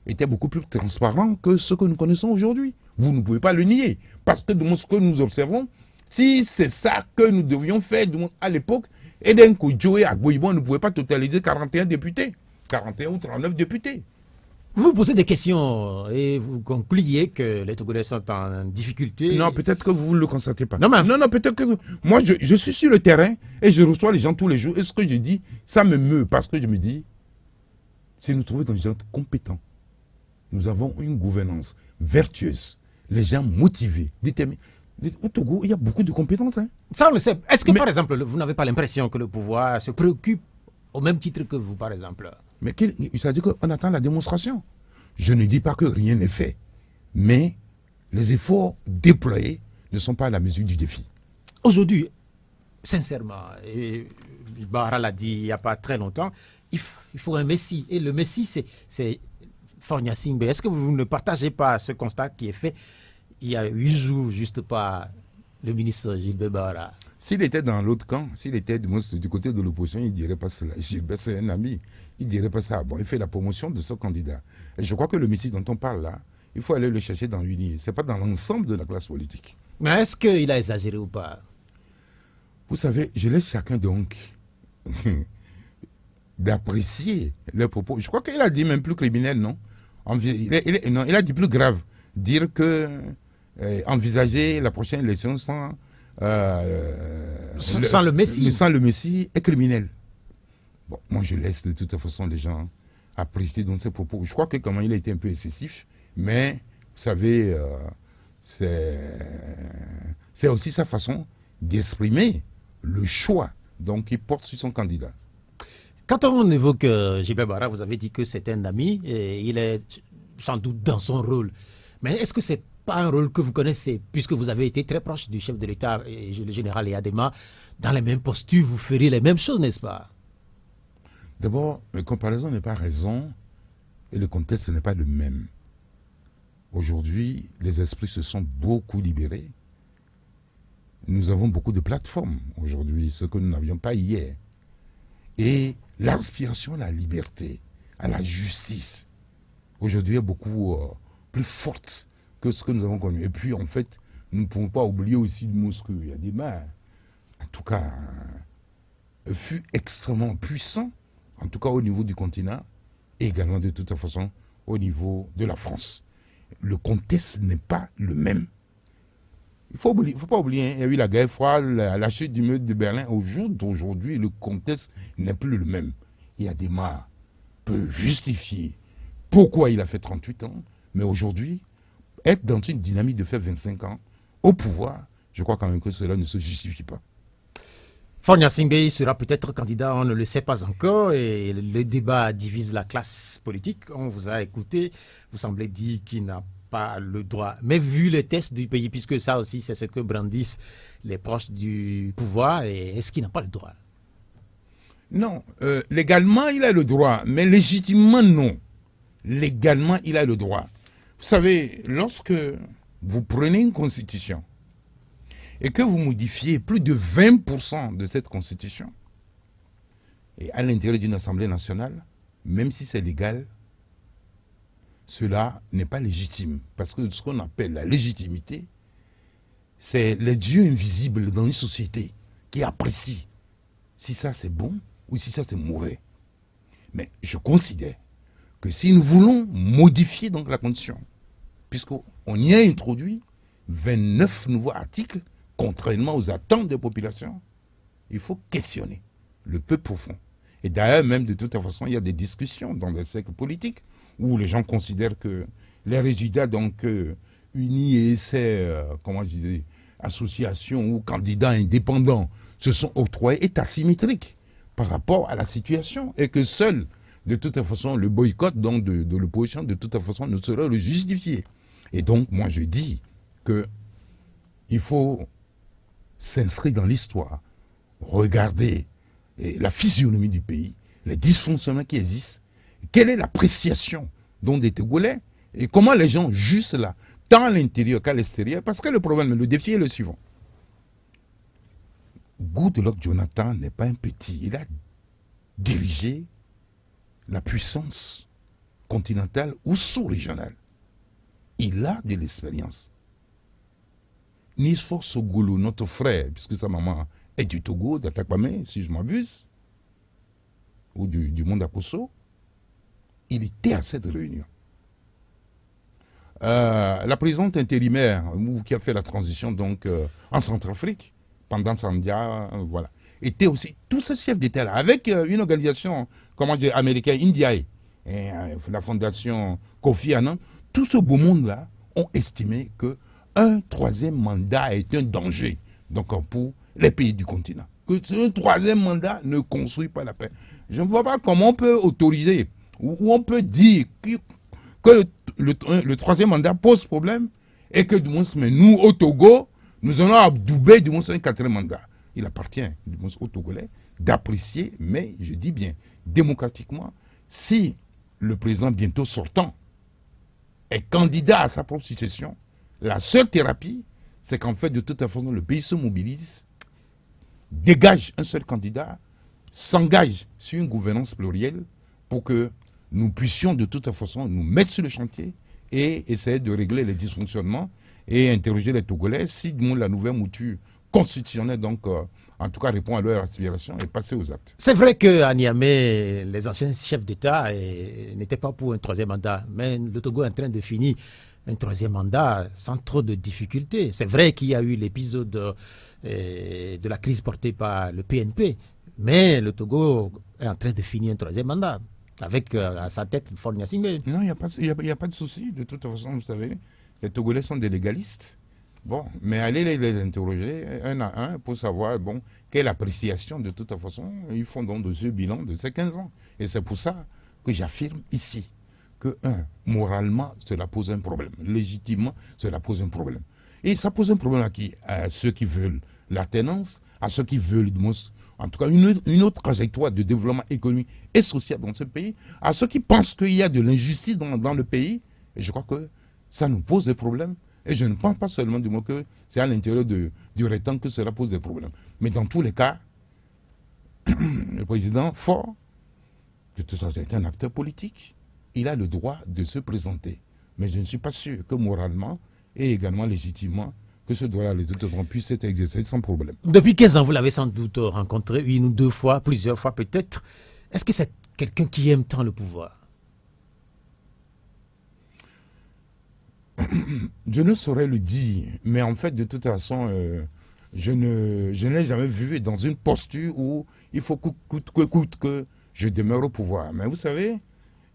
était beaucoup plus transparent que ce que nous connaissons aujourd'hui. Vous ne pouvez pas le nier. Parce que de ce que nous observons, si c'est ça que nous devions faire à l'époque, Eden Kodjo et Agboibo ne pouvaient pas totaliser 41 députés. 41 ou 39 députés. Vous posez des questions et vous concluez que les Togolais sont en difficulté. Non, peut-être que vous ne le constatez pas. Non, peut-être que... Moi, je suis sur le terrain et je reçois les gens tous les jours. Et ce que je dis, ça me meut parce que je me dis, si nous trouvons des gens compétents, nous avons une gouvernance vertueuse, les gens motivés, déterminés. Au Togo, il y a beaucoup de compétences. Hein. Ça, on le sait. Est-ce que, par exemple, vous n'avez pas l'impression que le pouvoir se préoccupe au même titre que vous, par exemple? Mais ça veut dire qu'on attend la démonstration. Je ne dis pas que rien n'est fait, mais les efforts déployés ne sont pas à la mesure du défi. Aujourd'hui, sincèrement, et Bara l'a dit il n'y a pas très longtemps, il faut un Messie. Et le Messie, c'est Foignan-Singbe. Est-ce que vous ne partagez pas ce constat qui est fait il y a 8 jours, juste par le ministre Gilbert Bara? S'il était dans l'autre camp, s'il était du côté de l'opposition, il ne dirait pas cela. Gilbert, c'est un ami. Il ne dirait pas ça. Bon, il fait la promotion de ce candidat. Et je crois que le Messie dont on parle là, il faut aller le chercher dans l'Uni. Ce n'est pas dans l'ensemble de la classe politique. Mais est-ce qu'il a exagéré ou pas? Vous savez, je laisse chacun donc d'apprécier leurs propos. Je crois qu'il a dit même plus criminel, non? Non, il a dit plus grave. Dire que envisager la prochaine élection sans le Messie est criminel. Bon, moi je laisse de toute façon les gens apprécié dans ses propos. Je crois que comment il a été un peu excessif, mais vous savez, c'est aussi sa façon d'exprimer le choix donc il porte sur son candidat. Quand on évoque Gilbert Bara, vous avez dit que c'est un ami et il est sans doute dans son rôle. Mais est-ce que c'est pas un rôle que vous connaissez, puisque vous avez été très proche du chef de l'État, et le général Eyadema, dans les mêmes postures, vous feriez les mêmes choses, n'est-ce pas? D'abord, la comparaison n'est pas raison et le contexte n'est pas le même. Aujourd'hui, les esprits se sont beaucoup libérés. Nous avons beaucoup de plateformes aujourd'hui, ce que nous n'avions pas hier. Et l'aspiration à la liberté, à la justice, aujourd'hui est beaucoup plus forte que ce que nous avons connu. Et puis, en fait, nous ne pouvons pas oublier aussi le Moscou. Il y a des mains, en tout cas, fut extrêmement puissant, en tout cas au niveau du continent, et également de toute façon au niveau de la France. Le contexte n'est pas le même. Il ne faut pas oublier, hein, il y a eu la guerre froide, la chute du mur de Berlin. Au jour d'aujourd'hui, le contexte n'est plus le même. Il y a des mains peut justifier pourquoi il a fait 38 ans, mais aujourd'hui, être dans une dynamique de faire 25 ans au pouvoir, je crois quand même que cela ne se justifie pas. Faure Gnassingbé sera peut-être candidat, on ne le sait pas encore, et le débat divise la classe politique. On vous a écouté, vous semblez dire qu'il n'a pas le droit. Mais vu les tests du pays, puisque ça aussi c'est ce que brandissent les proches du pouvoir, est-ce qu'il n'a pas le droit? Non, légalement il a le droit, mais légitimement non. Légalement il a le droit. Vous savez, lorsque vous prenez une constitution et que vous modifiez plus de 20% de cette constitution, et à l'intérieur d'une assemblée nationale, même si c'est légal, cela n'est pas légitime. Parce que ce qu'on appelle la légitimité, c'est les dieux invisibles dans une société qui apprécient si ça c'est bon ou si ça c'est mauvais. Mais je considère que si nous voulons modifier donc la condition, puisqu'on y a introduit 29 nouveaux articles, contrairement aux attentes des populations, il faut questionner le peu profond. Et d'ailleurs, même de toute façon, il y a des discussions dans les cercles politiques où les gens considèrent que les résultats donc unis et ces associations ou candidats indépendants se sont octroyés est asymétrique par rapport à la situation et que seul, de toute façon, le boycott donc de l'opposition, de toute façon, ne saurait le justifier. Et donc, moi, je dis que il faut s'inscrire dans l'histoire, regarder la physionomie du pays, les dysfonctionnements qui existent, quelle est l'appréciation dont des Togolais et comment les gens jugent cela, tant à l'intérieur qu'à l'extérieur, parce que le problème, le défi est le suivant. Goodluck Jonathan n'est pas un petit, il a dirigé la puissance continentale ou sous-régionale. Il a de l'expérience. Nisfor Sogolo, notre frère, puisque sa maman est du Togo, d'Atakpamé, si je m'abuse, ou du monde Akoso, il était à cette réunion. La présidente intérimaire, qui a fait la transition donc en Centrafrique, pendant Sandia, voilà, était aussi, tous ces chefs d'État-là, avec une organisation, américaine, Indiae, et la fondation Kofi Annan, tout ce beau monde-là ont estimé que un troisième mandat est un danger donc pour les pays du continent. Que ce troisième mandat ne construit pas la paix. Je ne vois pas comment on peut autoriser ou on peut dire que le troisième mandat pose problème et que du moins, mais nous au Togo, nous allons adouber du moins un quatrième mandat. Il appartient du moins aux Togolais d'apprécier, mais je dis bien démocratiquement, si le président bientôt sortant est candidat à sa propre succession, la seule thérapie, c'est qu'en fait, de toute façon, le pays se mobilise, dégage un seul candidat, s'engage sur une gouvernance plurielle pour que nous puissions de toute façon nous mettre sur le chantier et essayer de régler les dysfonctionnements et interroger les Togolais si la nouvelle mouture constitutionnelle, donc, en tout cas, répond à leur aspiration et passer aux actes. C'est vrai qu'à Niamey, les anciens chefs d'État n'étaient pas pour un troisième mandat, mais le Togo est en train de finir un troisième mandat sans trop de difficultés. C'est vrai qu'il y a eu l'épisode de la crise portée par le PNP, mais le Togo est en train de finir un troisième mandat. avec à sa tête Faure Gnassingbé. Non, il y a pas de souci. De toute façon, vous savez, les Togolais sont des légalistes. Bon, mais allez les interroger un à un pour savoir, bon, quelle appréciation de toute façon ils font donc de ce bilan de ces 15 ans. Et c'est pour ça que j'affirme ici que, moralement, cela pose un problème. Légitimement, cela pose un problème. Et ça pose un problème à qui? À ceux qui veulent l'alternance, à ceux qui veulent, en tout cas, une autre trajectoire de développement économique et social dans ce pays, à ceux qui pensent qu'il y a de l'injustice dans le pays. Et je crois que ça nous pose des problèmes. Et je ne pense pas seulement du mot que c'est à l'intérieur du rectangle que cela pose des problèmes. Mais dans tous les cas, le président Faure, de toute façon, est un acteur politique. Il a le droit de se présenter. Mais je ne suis pas sûr que moralement et également légitimement, que ce droit-là, de toute façon, puisse être exercé sans problème. Depuis 15 ans, vous l'avez sans doute rencontré une ou deux fois, plusieurs fois peut-être. Est-ce que c'est quelqu'un qui aime tant le pouvoir? Je ne saurais le dire, mais en fait, de toute façon, je n'ai jamais vu dans une posture où il faut coûte que coûte que je demeure au pouvoir. Mais vous savez,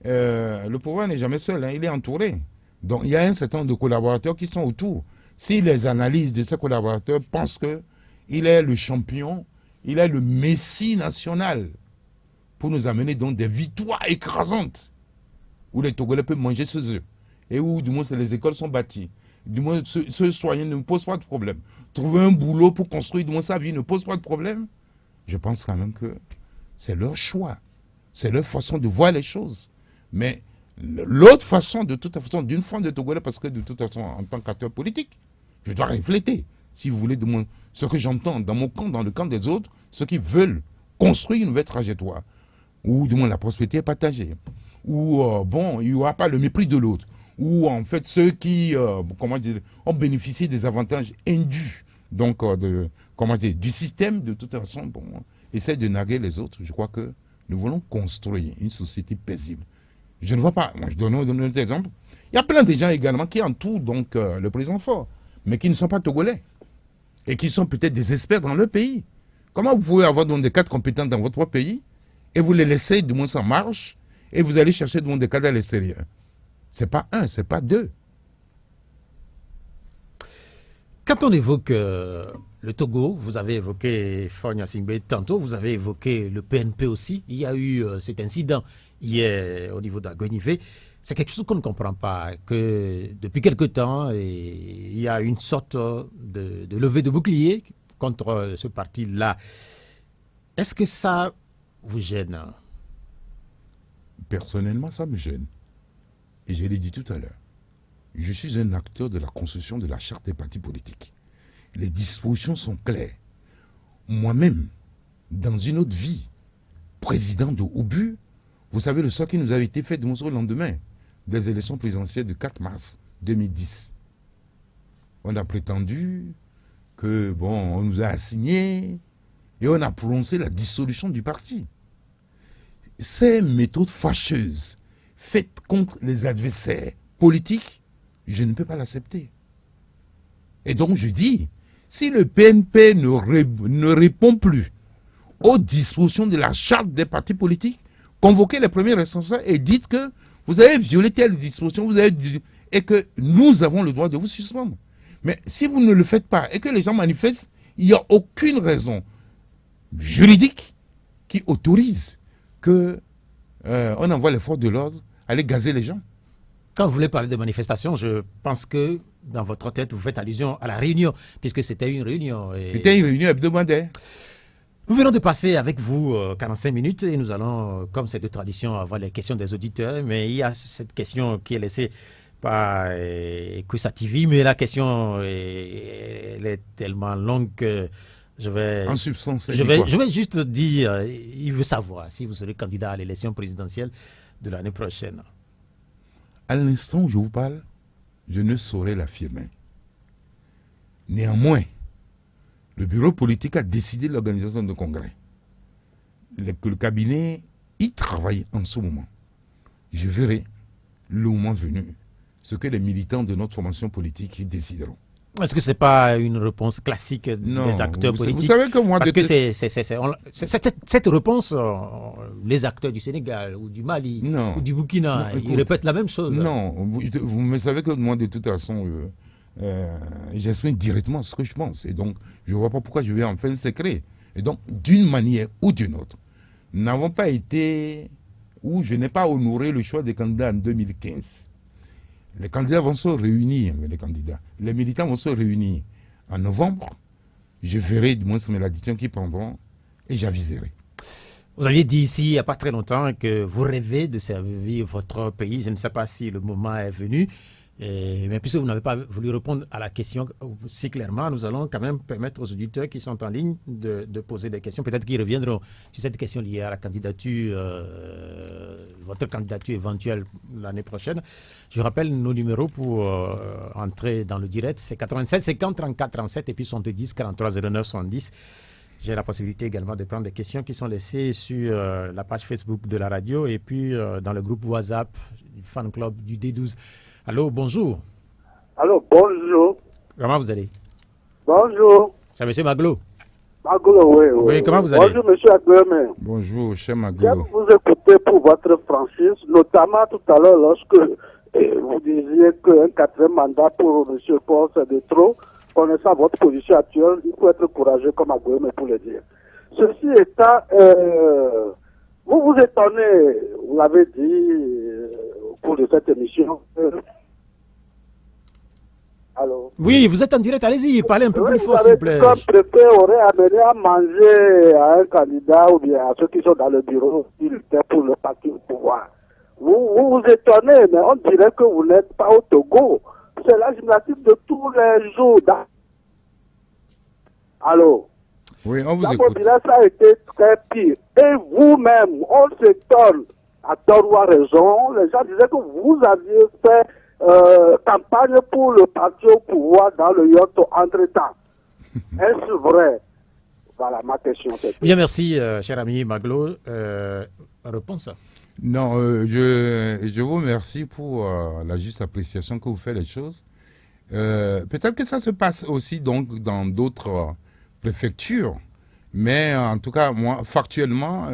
le pouvoir n'est jamais seul, hein, il est entouré. Donc il y a un certain nombre de collaborateurs qui sont autour. Si les analyses de ces collaborateurs pensent qu'il est le champion, il est le messie national pour nous amener donc des victoires écrasantes où les Togolais peuvent manger ses œufs et où du moins les écoles sont bâties. Du moins se soigner ne pose pas de problème. Trouver un boulot pour construire du moins sa vie ne pose pas de problème. Je pense quand même que c'est leur choix. C'est leur façon de voir les choses. Mais l'autre façon, de toute façon, d'une forme de Togolais, parce que de toute façon, en tant qu'acteur politique, je dois refléter, si vous voulez, ce que j'entends dans mon camp, dans le camp des autres, ceux qui veulent construire une nouvelle trajectoire, où du moins la prospérité est partagée, où bon, il n'y aura pas le mépris de l'autre, où en fait ceux qui ont bénéficié des avantages indus donc, du système, de toute façon, bon, essaient de narguer les autres. Je crois que nous voulons construire une société paisible. Je ne vois pas, moi je donne un autre exemple, il y a plein de gens également qui entourent donc, le président Faure, mais qui ne sont pas togolais, et qui sont peut-être des experts dans leur pays. Comment vous pouvez avoir donc, des cadres compétents dans votre pays, et vous les laissez du moins en marche, et vous allez chercher du moins, des cadres à l'extérieur? C'est pas un, c'est pas deux. Quand on évoque le Togo, vous avez évoqué Faure Gnassingbé tantôt, vous avez évoqué le PNP aussi. Il y a eu cet incident hier au niveau d'Agonivé. C'est quelque chose qu'on ne comprend pas, que depuis quelque temps, il y a une sorte de levée de bouclier contre ce parti-là. Est-ce que ça vous gêne? Personnellement, ça me gêne. Et je l'ai dit tout à l'heure. Je suis un acteur de la construction de la charte des partis politiques. Les dispositions sont claires. Moi-même, dans une autre vie, président de OBU, vous savez le sort qui nous avait été fait de au lendemain des élections présidentielles du 4 mars 2010. On a prétendu que, bon, on nous a assigné et on a prononcé la dissolution du parti. Ces méthodes fâcheuses faites contre les adversaires politiques, je ne peux pas l'accepter. Et donc je dis, si le PNP ne répond plus aux dispositions de la charte des partis politiques, convoquez les premiers responsables et dites que vous avez violé telle disposition, et que nous avons le droit de vous suspendre. Mais si vous ne le faites pas et que les gens manifestent, il n'y a aucune raison juridique qui autorise qu'on envoie les forces de l'ordre aller gazer les gens. Quand vous voulez parler de manifestation, je pense que dans votre tête, vous faites allusion à la réunion, puisque c'était une réunion. C'était une réunion hebdomadaire. Nous venons de passer avec vous 45 minutes et nous allons, comme c'est de tradition, avoir les questions des auditeurs. Mais il y a cette question qui est laissée par Kwesa TV, mais la question elle est tellement longue que je vais... En substance, je vais juste dire, il veut savoir si vous serez candidat à l'élection présidentielle de l'année prochaine. À l'instant où je vous parle, je ne saurais l'affirmer. Néanmoins, le bureau politique a décidé de l'organisation de congrès. Le cabinet y travaille en ce moment. Je verrai, le moment venu, ce que les militants de notre formation politique décideront. Est-ce que ce n'est pas une réponse classique Non, des acteurs politiques? vous savez que moi... Parce que cette réponse, les acteurs du Sénégal ou du Mali Non. ou du Burkina, Non, ils écoute, répètent la même chose. Non, vous me savez que moi, de toute façon, j'exprime directement ce que je pense. Et donc, je ne vois pas pourquoi je vais en faire un secret. Et donc, d'une manière ou d'une autre, nous n'avons pas été, ou je n'ai pas honoré le choix des candidats en 2015. Les candidats vont se réunir, les militants vont se réunir en novembre. Je verrai du moins la décision qu'ils prendront et j'aviserai. Vous aviez dit ici, il n'y a pas très longtemps, que vous rêvez de servir votre pays. Je ne sais pas si le moment est venu. Mais puisque vous n'avez pas voulu répondre à la question si clairement, nous allons quand même permettre aux auditeurs qui sont en ligne de poser des questions. Peut-être qu'ils reviendront sur cette question liée à la candidature, votre candidature éventuelle l'année prochaine. Je rappelle nos numéros pour entrer dans le direct. C'est 87 50 34 37 et puis 70 43 09 70. J'ai la possibilité également de prendre des questions qui sont laissées sur la page Facebook de la radio et puis dans le groupe WhatsApp du fan club du D12. Allô, bonjour. Allô, bonjour. Comment vous allez? Bonjour. C'est M. Maglo. Maglo, oui. Oui, comment vous allez? Bonjour, M. Agueme. Bonjour, cher J'aime Maglo. vous écouter pour votre franchise, notamment tout à l'heure lorsque vous disiez qu'un quatrième mandat pour M. Paul, c'est de trop. Connaissant votre position actuelle, il faut être courageux comme Agueme pour le dire. Ceci étant, vous vous étonnez, vous l'avez dit au cours de cette émission. Allô? Oui, vous êtes en direct, allez-y, parlez un peu plus fort, vous s'il avez vous plaît. dit qu'un préfet aurait amené à manger à un candidat ou bien à ceux qui sont dans le bureau, il était pour le parti au pouvoir. Vous étonnez, mais on dirait que vous n'êtes pas au Togo. C'est la gymnastique de tous les jours. Allô? Oui, on vous La écoute. population a été très pire. Et vous-même, on s'étonne, à tort ou à raison, les gens disaient que vous aviez fait campagne pour le parti au pouvoir dans le Yoto entre-temps. Est-ce vrai? Voilà ma question. Bien, merci, cher ami Maglo. Réponse. Non, je vous remercie pour la juste appréciation que vous faites des choses. Peut-être que ça se passe aussi donc dans d'autres préfectures, mais en tout cas, moi, factuellement,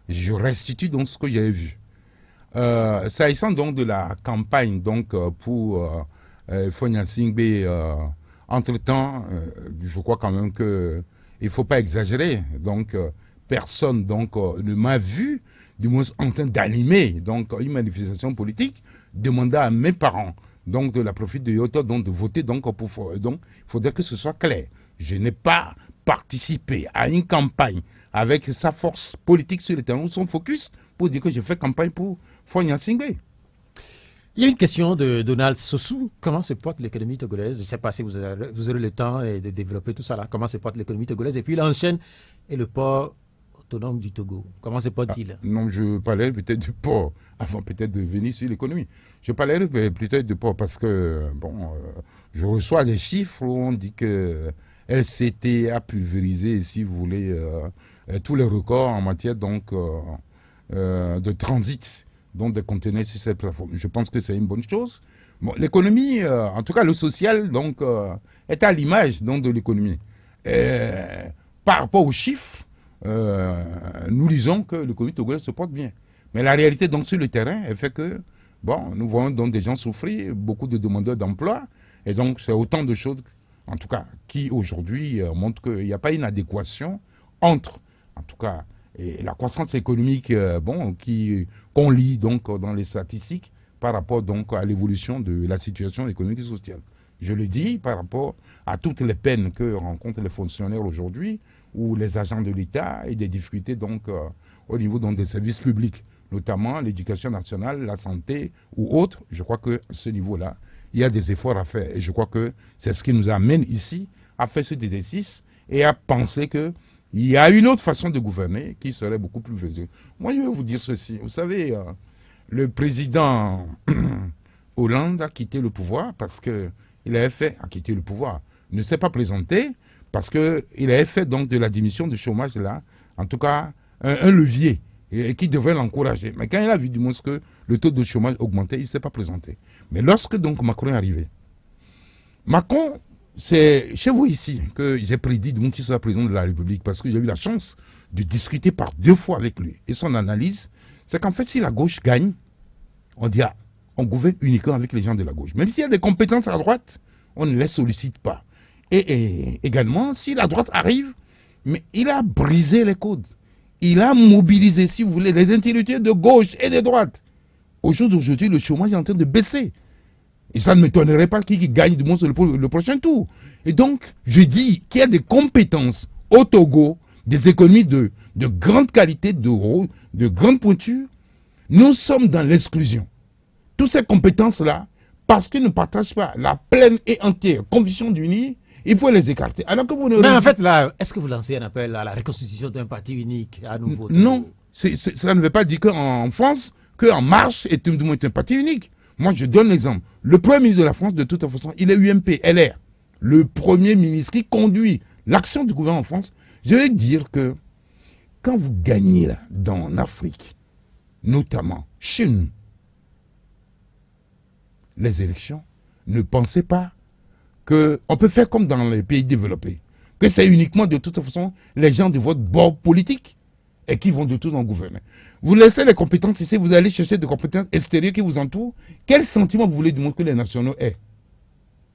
je restitue donc ce que j'avais vu. S'agissant donc de la campagne donc pour Fonia Singbe, entre-temps, je crois quand même que il faut pas exagérer. Donc, personne donc ne m'a vu, du moins en train d'animer donc une manifestation politique, demandant à mes parents donc de la profite de Yoto donc de voter donc pour donc il faudrait que ce soit clair. Je n'ai pas participé à une campagne avec sa force politique sur le terrain ou son focus pour dire que j'ai fait campagne pour Fonia Singbe. Il y a une question de Donald Sossou. Comment se porte l'économie togolaise? Je ne sais pas si vous aurez le temps de développer tout ça là. Comment se porte l'économie togolaise? Et puis il enchaîne et le port autonome du Togo. Comment se porte-t-il? Non, je parlais peut-être du port, avant peut-être de venir sur l'économie. Je parlais peut-être du port parce que, bon, je reçois des chiffres où on dit que LCT a pulvérisé, si vous voulez, tous les records en matière donc, de transit, donc des conteneurs sur cette plateforme. Je pense que c'est une bonne chose. Bon, l'économie, en tout cas le social, donc, est à l'image donc, de l'économie. Par rapport aux chiffres, nous disons que l'économie togolaise se porte bien. Mais la réalité donc sur le terrain, elle fait que, bon, nous voyons donc des gens souffrir, beaucoup de demandeurs d'emploi, et donc c'est autant de choses, en tout cas, qui aujourd'hui montrent qu'il n'y a pas une adéquation entre, en tout cas, et la croissance économique, bon, qu'on lit donc dans les statistiques par rapport donc à l'évolution de la situation économique et sociale. Je le dis par rapport à toutes les peines que rencontrent les fonctionnaires aujourd'hui ou les agents de l'État et des difficultés donc au niveau donc, des services publics, notamment l'éducation nationale, la santé ou autres. Je crois que à ce niveau-là, il y a des efforts à faire. Et je crois que c'est ce qui nous amène ici à faire cet exercice et à penser qu'il y a une autre façon de gouverner qui serait beaucoup plus visible. Moi, je vais vous dire ceci. Vous savez, le président Hollande a quitté le pouvoir parce qu'il avait fait, a quitté le pouvoir, ne s'est pas présenté parce qu'il avait fait donc de la diminution du chômage là, en tout cas, un levier et qui devrait l'encourager. Mais quand il a vu du moins que le taux de chômage augmentait, il ne s'est pas présenté. Mais lorsque donc Macron est arrivé, Macron C'est chez vous ici que j'ai prédit donc qu'il sera président de la République parce que j'ai eu la chance de discuter par 2 fois avec lui. Et son analyse, c'est qu'en fait, si la gauche gagne, on dit, ah, on gouverne uniquement avec les gens de la gauche. Même s'il y a des compétences à droite, on ne les sollicite pas. Et également, si la droite arrive, mais il a brisé les codes. Il a mobilisé, si vous voulez, les intellectuels de gauche et de droite. Aujourd'hui, le chômage est en train de baisser. Et ça ne m'étonnerait pas qui gagne du moins sur le prochain tour. Et donc, je dis qu'il y a des compétences au Togo, des économies de grande qualité, de grande pointure. Nous sommes dans l'exclusion. Toutes ces compétences-là, parce qu'ils ne partagent pas la pleine et entière conviction d'unir, il faut les écarter. Alors que vous ne Mais en fait, là, est-ce que vous lancez un appel à la reconstitution d'un parti unique à nouveau? Non, ça ne veut pas dire qu'en France, qu'En Marche est un parti unique. Moi, je donne l'exemple. Le premier ministre de la France, de toute façon, il est UMP, LR. Le premier ministre qui conduit l'action du gouvernement en France. Je veux dire que quand vous gagnez là, en Afrique, notamment chez nous, les élections, ne pensez pas qu'on peut faire comme dans les pays développés, que c'est uniquement de toute façon les gens de votre bord politique et qui vont de tout en gouverner. Vous laissez les compétences ici, vous allez chercher des compétences extérieures qui vous entourent. Quel sentiment vous voulez du monde que les nationaux aient?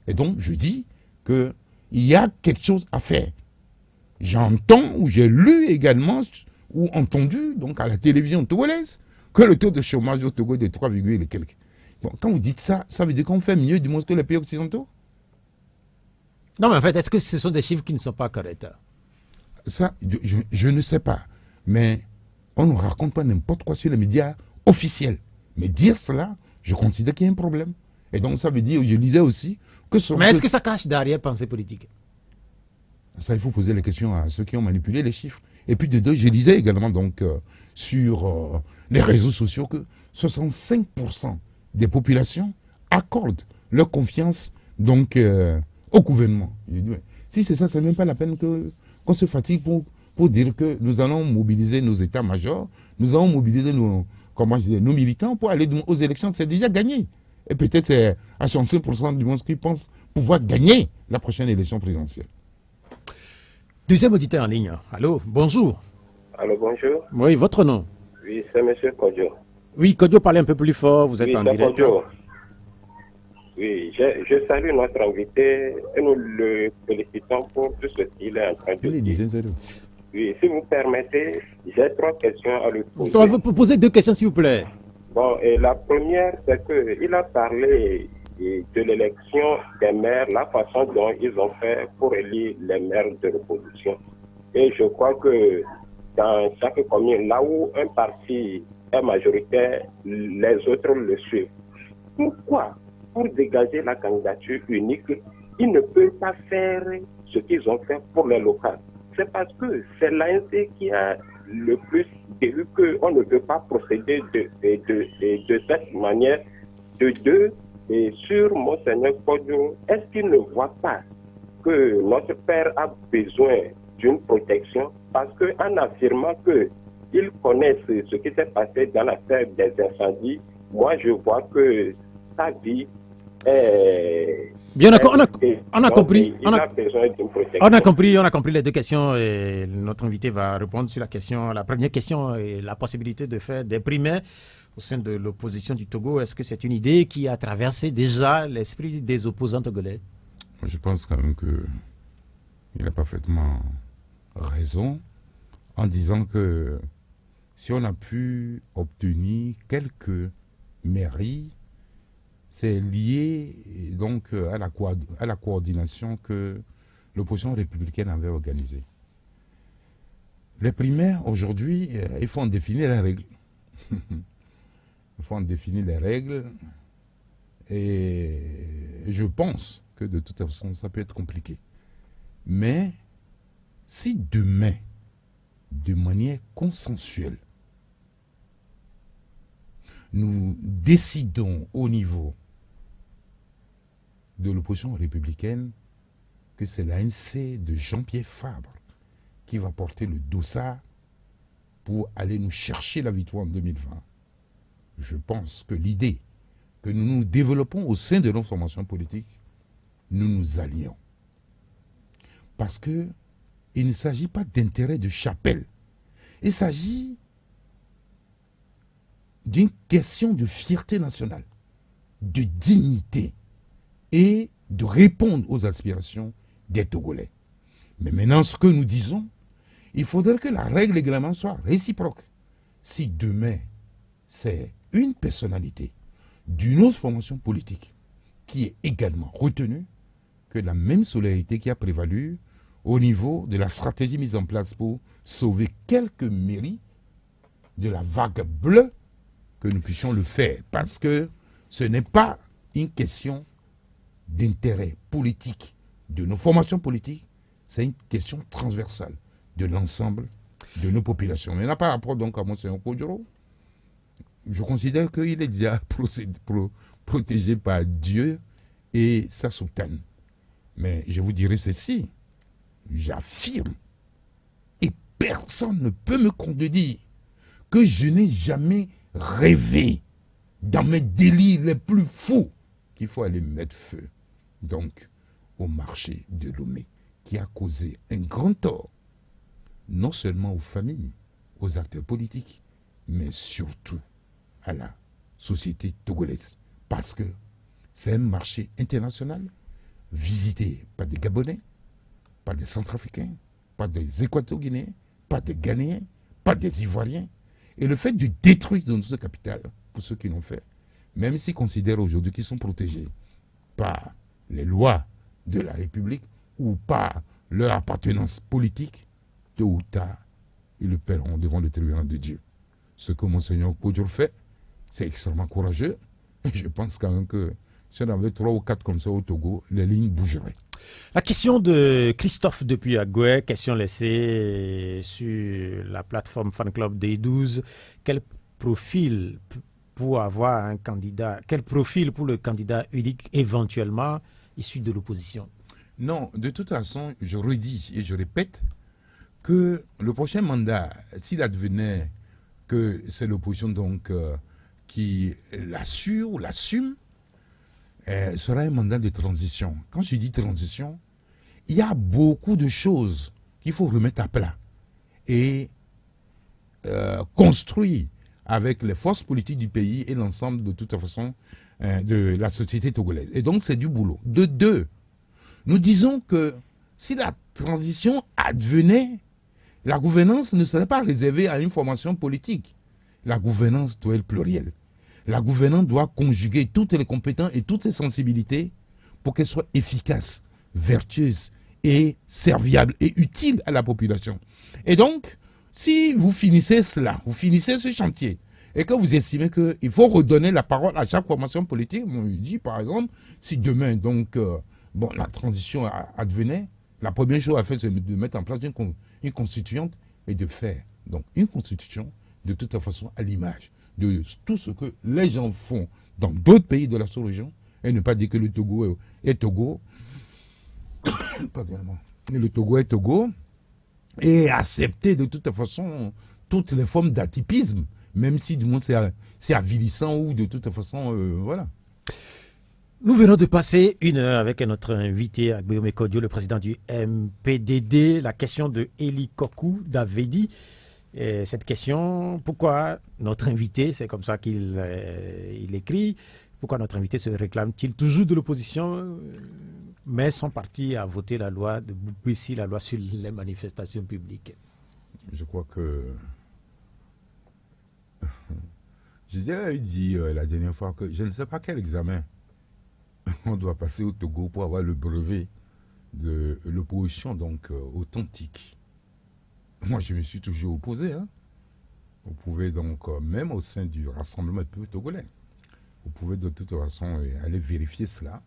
Et donc, je dis qu'il y a quelque chose à faire. J'entends, ou j'ai lu également, ou entendu, donc à la télévision togolaise, que le taux de chômage au Togo est de 3, et quelques. Bon, quand vous dites ça, ça veut dire qu'on fait mieux du monde que les pays occidentaux? Non, mais en fait, est-ce que ce sont des chiffres qui ne sont pas corrects? Ça, je ne sais pas. Mais on ne raconte pas n'importe quoi sur les médias officiels. Mais dire cela, je considère qu'il y a un problème. Et donc ça veut dire, je lisais aussi, que... Mais est-ce que ça cache derrière-pensée politique? Ça, il faut poser les questions à ceux qui ont manipulé les chiffres. Et puis de deux, je lisais également donc sur les réseaux sociaux que 65% des populations accordent leur confiance donc au gouvernement. Je dis, si c'est ça, c'est même pas la peine qu'on se fatigue pour dire que nous allons mobiliser nos états-majors, nous allons mobiliser nos militants pour aller aux élections. C'est déjà gagné. Et peut-être c'est à 65% du monde qui pensent pouvoir gagner la prochaine élection présidentielle. Deuxième auditeur en ligne. Allô, bonjour. Allô, bonjour. Oui, votre nom? Oui, c'est M. Kodjo. Oui, Kodjo, parlez un peu plus fort, vous êtes en direct. Kodjo. Oui, je salue notre invité et nous le félicitons pour tout ce qu'il est en train de dire. Oui, si vous permettez, j'ai 3 questions à lui poser. Je vais vous poser 2 questions, s'il vous plaît. Bon, et la première, c'est qu'il a parlé de l'élection des maires, la façon dont ils ont fait pour élire les maires de l'opposition. Et je crois que dans chaque commune, là où un parti est majoritaire, les autres le suivent. Pourquoi, pour dégager la candidature unique, ils ne peuvent pas faire ce qu'ils ont fait pour les locales? C'est parce que c'est l'ANC qui a le plus vu qu'on ne peut pas procéder de cette manière. De deux, et sur Monseigneur Kodjo, est-ce qu'il ne voit pas que notre père a besoin d'une protection? Parce qu'en affirmant qu'ils connaissent ce qui s'est passé dans l'affaire des incendies, moi je vois que sa vie est... Bien, on a compris. Il a besoin d'une protection. On a compris les 2 questions et notre invité va répondre sur la première question et la possibilité de faire des primaires au sein de l'opposition du Togo. Est-ce que c'est une idée qui a traversé déjà l'esprit des opposants togolais? Je pense quand même qu'il a parfaitement raison en disant que si on a pu obtenir quelques mairies, c'est lié donc à la coordination que l'opposition républicaine avait organisée. Les primaires, aujourd'hui, il faut en définir les règles. Il faut en définir les règles. Et je pense que de toute façon, ça peut être compliqué. Mais si demain, de manière consensuelle, nous décidons au niveau de l'opposition républicaine que c'est l'ANC de Jean-Pierre Fabre qui va porter le dossard pour aller nous chercher la victoire en 2020. Je pense que l'idée que nous nous développons au sein de nos formations politiques, nous nous allions. Parce que il ne s'agit pas d'intérêt de chapelle. Il s'agit d'une question de fierté nationale, de dignité et de répondre aux aspirations des Togolais. Mais maintenant, ce que nous disons, il faudrait que la règle également soit réciproque. Si demain, c'est une personnalité d'une autre formation politique qui est également retenue, que la même solidarité qui a prévalu au niveau de la stratégie mise en place pour sauver quelques mairies de la vague bleue, que nous puissions le faire. Parce que ce n'est pas une question d'intérêt politique de nos formations politiques, c'est une question transversale de l'ensemble de nos populations. Mais là, par rapport donc à Monseigneur Kodjoro, je considère qu'il est déjà protégé par Dieu et sa soutane. Mais je vous dirai ceci, j'affirme, et personne ne peut me contredire, que je n'ai jamais rêvé dans mes délires les plus fous qu'il faut aller mettre feu, donc, au marché de Lomé, qui a causé un grand tort, non seulement aux familles, aux acteurs politiques, mais surtout à la société togolaise. Parce que c'est un marché international visité par des Gabonais, par des Centrafricains, par des Équato-Guinéens, par des Ghanéens, par des Ivoiriens. Et le fait de détruire notre capitale, pour ceux qui l'ont fait, même s'ils considèrent aujourd'hui qu'ils sont protégés par les lois de la République ou par leur appartenance politique, tôt ou tard, ils le paieront devant le tribunal de Dieu. Ce que Monseigneur Kodjoro fait, c'est extrêmement courageux. Et je pense quand même que si on avait 3 ou 4 comme ça au Togo, les lignes bougeraient. La question de Christophe depuis Agoué, question laissée sur la plateforme Fan Club des 12. Quel profil pour avoir un candidat, quel profil pour le candidat unique éventuellement issu de l'opposition? Non, de toute façon, je redis et je répète que le prochain mandat, s'il advenait que c'est l'opposition donc qui l'assure ou l'assume, sera un mandat de transition. Quand je dis transition, il y a beaucoup de choses qu'il faut remettre à plat et construire avec les forces politiques du pays et l'ensemble de toute façon de la société togolaise. Et donc c'est du boulot. De deux, nous disons que si la transition advenait, la gouvernance ne serait pas réservée à une formation politique. La gouvernance doit être plurielle. La gouvernance doit conjuguer toutes les compétences et toutes les sensibilités pour qu'elle soit efficace, vertueuse et serviable et utile à la population. Et donc, si vous finissez cela, vous finissez ce chantier, et que vous estimez qu'il faut redonner la parole à chaque formation politique, on dit par exemple, si demain donc la transition advenait, la première chose à faire, c'est de mettre en place une constituante et de faire donc une constitution de toute façon à l'image de tout ce que les gens font dans d'autres pays de la sous-région, et ne pas dire que le Togo est Togo, pardonnez-moi, le Togo est Togo, et accepter de toute façon toutes les formes d'atypisme, même si du moins c'est avilissant ou de toute façon, voilà. Nous venons de passer 1 heure avec notre invité, Agbeome Kodjo, le président du MPDD. La question de Eli Kokou d'Avedi. Et cette question, pourquoi notre invité, c'est comme ça qu'il écrit, pourquoi notre invité se réclame-t-il toujours de l'opposition, mais son parti a voté la loi de Boupessi, la loi sur les manifestations publiques? Je crois que... J'ai déjà dit la dernière fois que je ne sais pas quel examen on doit passer au Togo pour avoir le brevet de l'opposition donc authentique. Moi, je me suis toujours opposé. Hein. Vous pouvez donc, même au sein du Rassemblement des peuples togolais, vous pouvez de toute façon aller vérifier cela.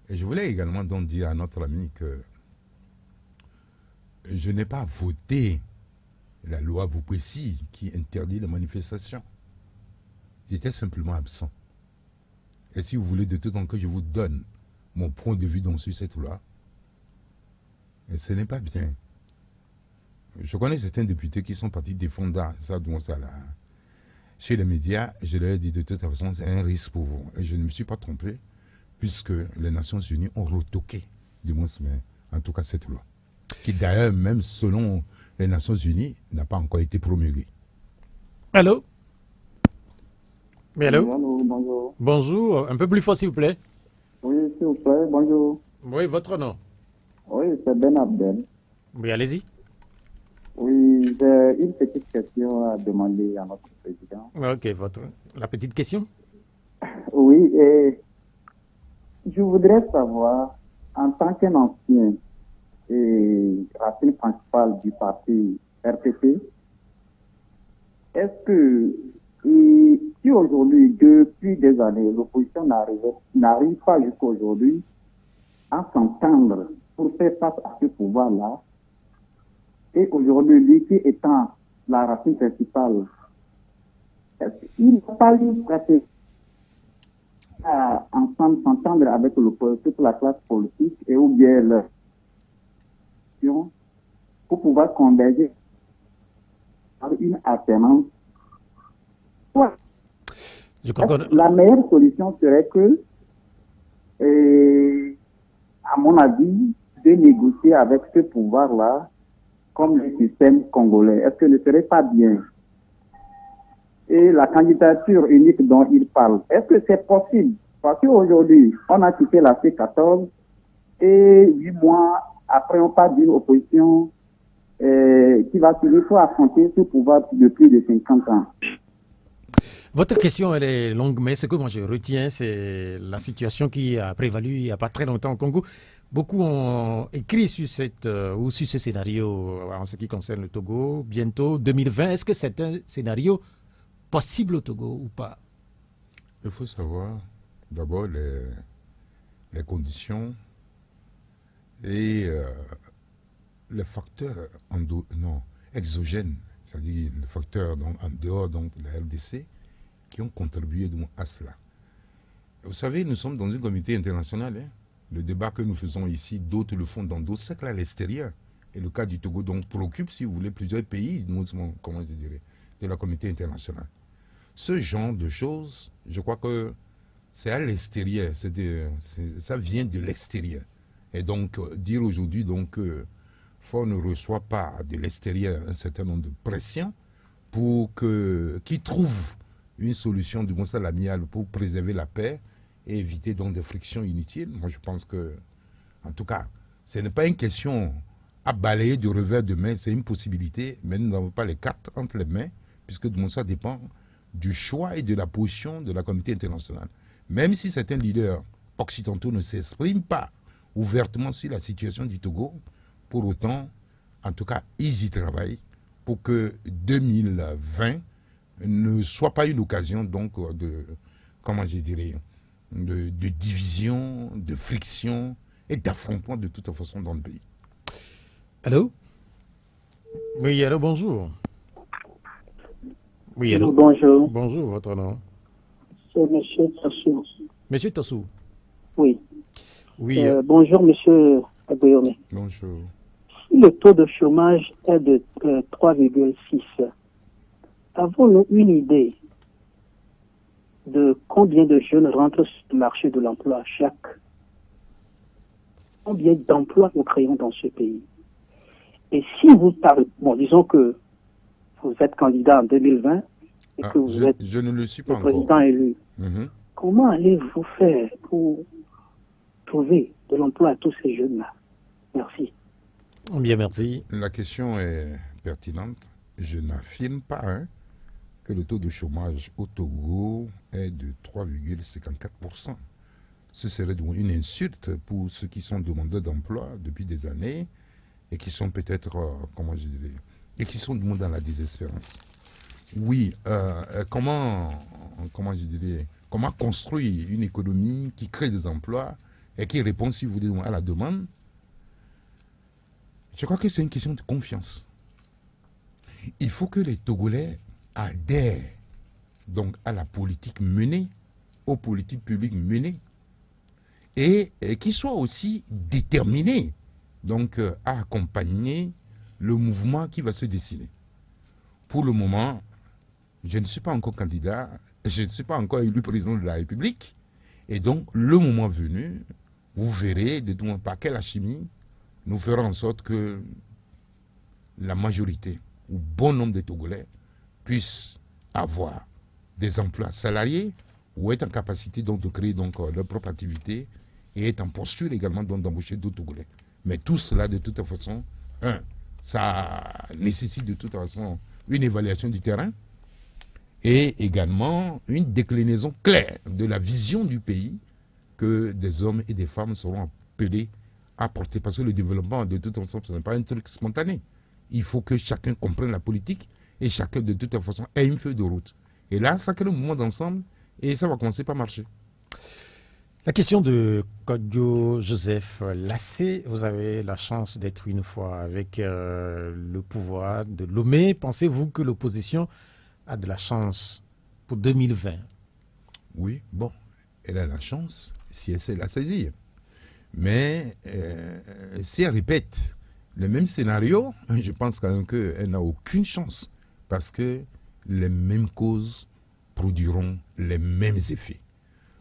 Et je voulais également donc dire à notre ami que je n'ai pas voté la loi Boupessi qui interdit les manifestations. J'étais simplement absent. Et si vous voulez de tout temps que je vous donne mon point de vue donc sur cette loi, et ce n'est pas bien. Je connais certains députés qui sont partis défendre ça, chez les médias. Je leur ai dit de toute façon, c'est un risque pour vous. Et je ne me suis pas trompé, puisque les Nations Unies ont retoqué, du moins en tout cas cette loi, qui d'ailleurs, même selon les Nations Unies, n'a pas encore été promulguée. Allô? Oui, allô? Oui, allô, bonjour. Bonjour, un peu plus fort s'il vous plaît. Oui, s'il vous plaît, bonjour. Oui, votre nom? Oui, c'est Ben Abdel. Oui, allez-y. Oui, j'ai une petite question à demander à notre président. Ok, la petite question? Oui, et je voudrais savoir, en tant qu'un ancien et racine principale du parti RPP, est-ce que si aujourd'hui, depuis des années, l'opposition n'arrive pas jusqu'à aujourd'hui à s'entendre pour faire face à ce pouvoir-là, et aujourd'hui, lui qui étant la racine principale, il n'a pas eu presque à ensemble s'entendre avec toute la classe politique et ou bien leur pour pouvoir converger à une alternance. Je crois qu'on... La meilleure solution serait que, à mon avis, de négocier avec ce pouvoir-là comme le système congolais. Est-ce que ne serait pas bien? Et la candidature unique dont il parle, est-ce que c'est possible? Parce qu'aujourd'hui, on a quitté la C14 et 8 mois après, on parle d'une opposition qui va finir pour affronter ce pouvoir de plus de 50 ans. Votre question, elle est longue, mais ce que moi je retiens, c'est la situation qui a prévalu il n'y a pas très longtemps au Congo. Beaucoup ont écrit sur sur ce scénario en ce qui concerne le Togo. Bientôt, 2020, est-ce que c'est un scénario possible au Togo ou pas? Il faut savoir d'abord les conditions et les facteurs exogènes, c'est-à-dire les facteurs en dehors donc, de la RDC, qui ont contribué à cela. Vous savez, nous sommes dans une communauté internationale. Hein. Le débat que nous faisons ici, d'autres le font dans d'autres cercles à l'extérieur. Et le cas du Togo donc préoccupe, si vous voulez, plusieurs pays, comment je dirais, de la communauté internationale. Ce genre de choses, je crois que c'est à l'extérieur, ça vient de l'extérieur. Et donc, dire aujourd'hui que FOR ne reçoit pas de l'extérieur un certain nombre de pressions pour qu'ils trouvent une solution du moins à l'amiable pour préserver la paix et éviter donc des frictions inutiles. Moi, je pense que, en tout cas, ce n'est pas une question à balayer du revers de main, c'est une possibilité, mais nous n'avons pas les cartes entre les mains, puisque du moins ça dépend du choix et de la position de la communauté internationale. Même si certains leaders occidentaux ne s'expriment pas ouvertement sur la situation du Togo, pour autant, en tout cas, ils y travaillent pour que 2020 ne soit pas une occasion donc de division, de friction et d'affrontement de toute façon dans le pays. Allô? Oui, allô, bonjour. Oui, allô? Bonjour. Bonjour, votre nom? C'est M. Tassou. Monsieur Tassou. Oui. Oui. Bonjour, M. Agoyome. Bonjour. Si le taux de chômage est de 3,6, avons-nous une idée de combien de jeunes rentrent sur le marché de l'emploi chaque? Combien d'emplois nous créons dans ce pays? Et si vous parlez, disons que vous êtes candidat en 2020 et que vous êtes je ne le suis pas le président encore. élu, comment allez-vous faire pour trouver de l'emploi à tous ces jeunes-là? Merci. Bien, merci. La question est pertinente. Je n'affirme pas que le taux de chômage au Togo est de 3,54%. Ce serait donc une insulte pour ceux qui sont demandeurs d'emploi depuis des années et qui sont peut-être, et qui sont du monde dans la désespérance. Oui, comment construire une économie qui crée des emplois et qui répond, si vous voulez, à la demande? Je crois que c'est une question de confiance. Il faut que les Togolais adhèrent donc à la politique menée, aux politiques publiques menées, et qu'ils soient aussi déterminés donc à accompagner le mouvement qui va se dessiner. Pour le moment, je ne suis pas encore candidat, je ne suis pas encore élu président de la République, et donc le moment venu, vous verrez de par quelle alchimie nous ferons en sorte que la majorité ou bon nombre de Togolais puissent avoir des emplois salariés ou être en capacité donc de créer donc leur propre activité et être en posture également donc d'embaucher d'autres Togolais. Mais tout cela, de toute façon, ça nécessite de toute façon une évaluation du terrain et également une déclinaison claire de la vision du pays que des hommes et des femmes seront appelés à porter. Parce que le développement, de toute façon, ce n'est pas un truc spontané. Il faut que chacun comprenne la politique et chacun, de toute façon, ait une feuille de route. Et là, ça crée le mouvement d'ensemble et ça va commencer par marcher. La question de Kodjo Joseph Lassé, vous avez la chance d'être une fois avec le pouvoir de Lomé. Pensez-vous que l'opposition a de la chance pour 2020? Oui, bon, elle a la chance si elle sait la saisir. Mais si elle répète le même scénario, je pense quand même qu'elle n'a aucune chance parce que les mêmes causes produiront les mêmes effets.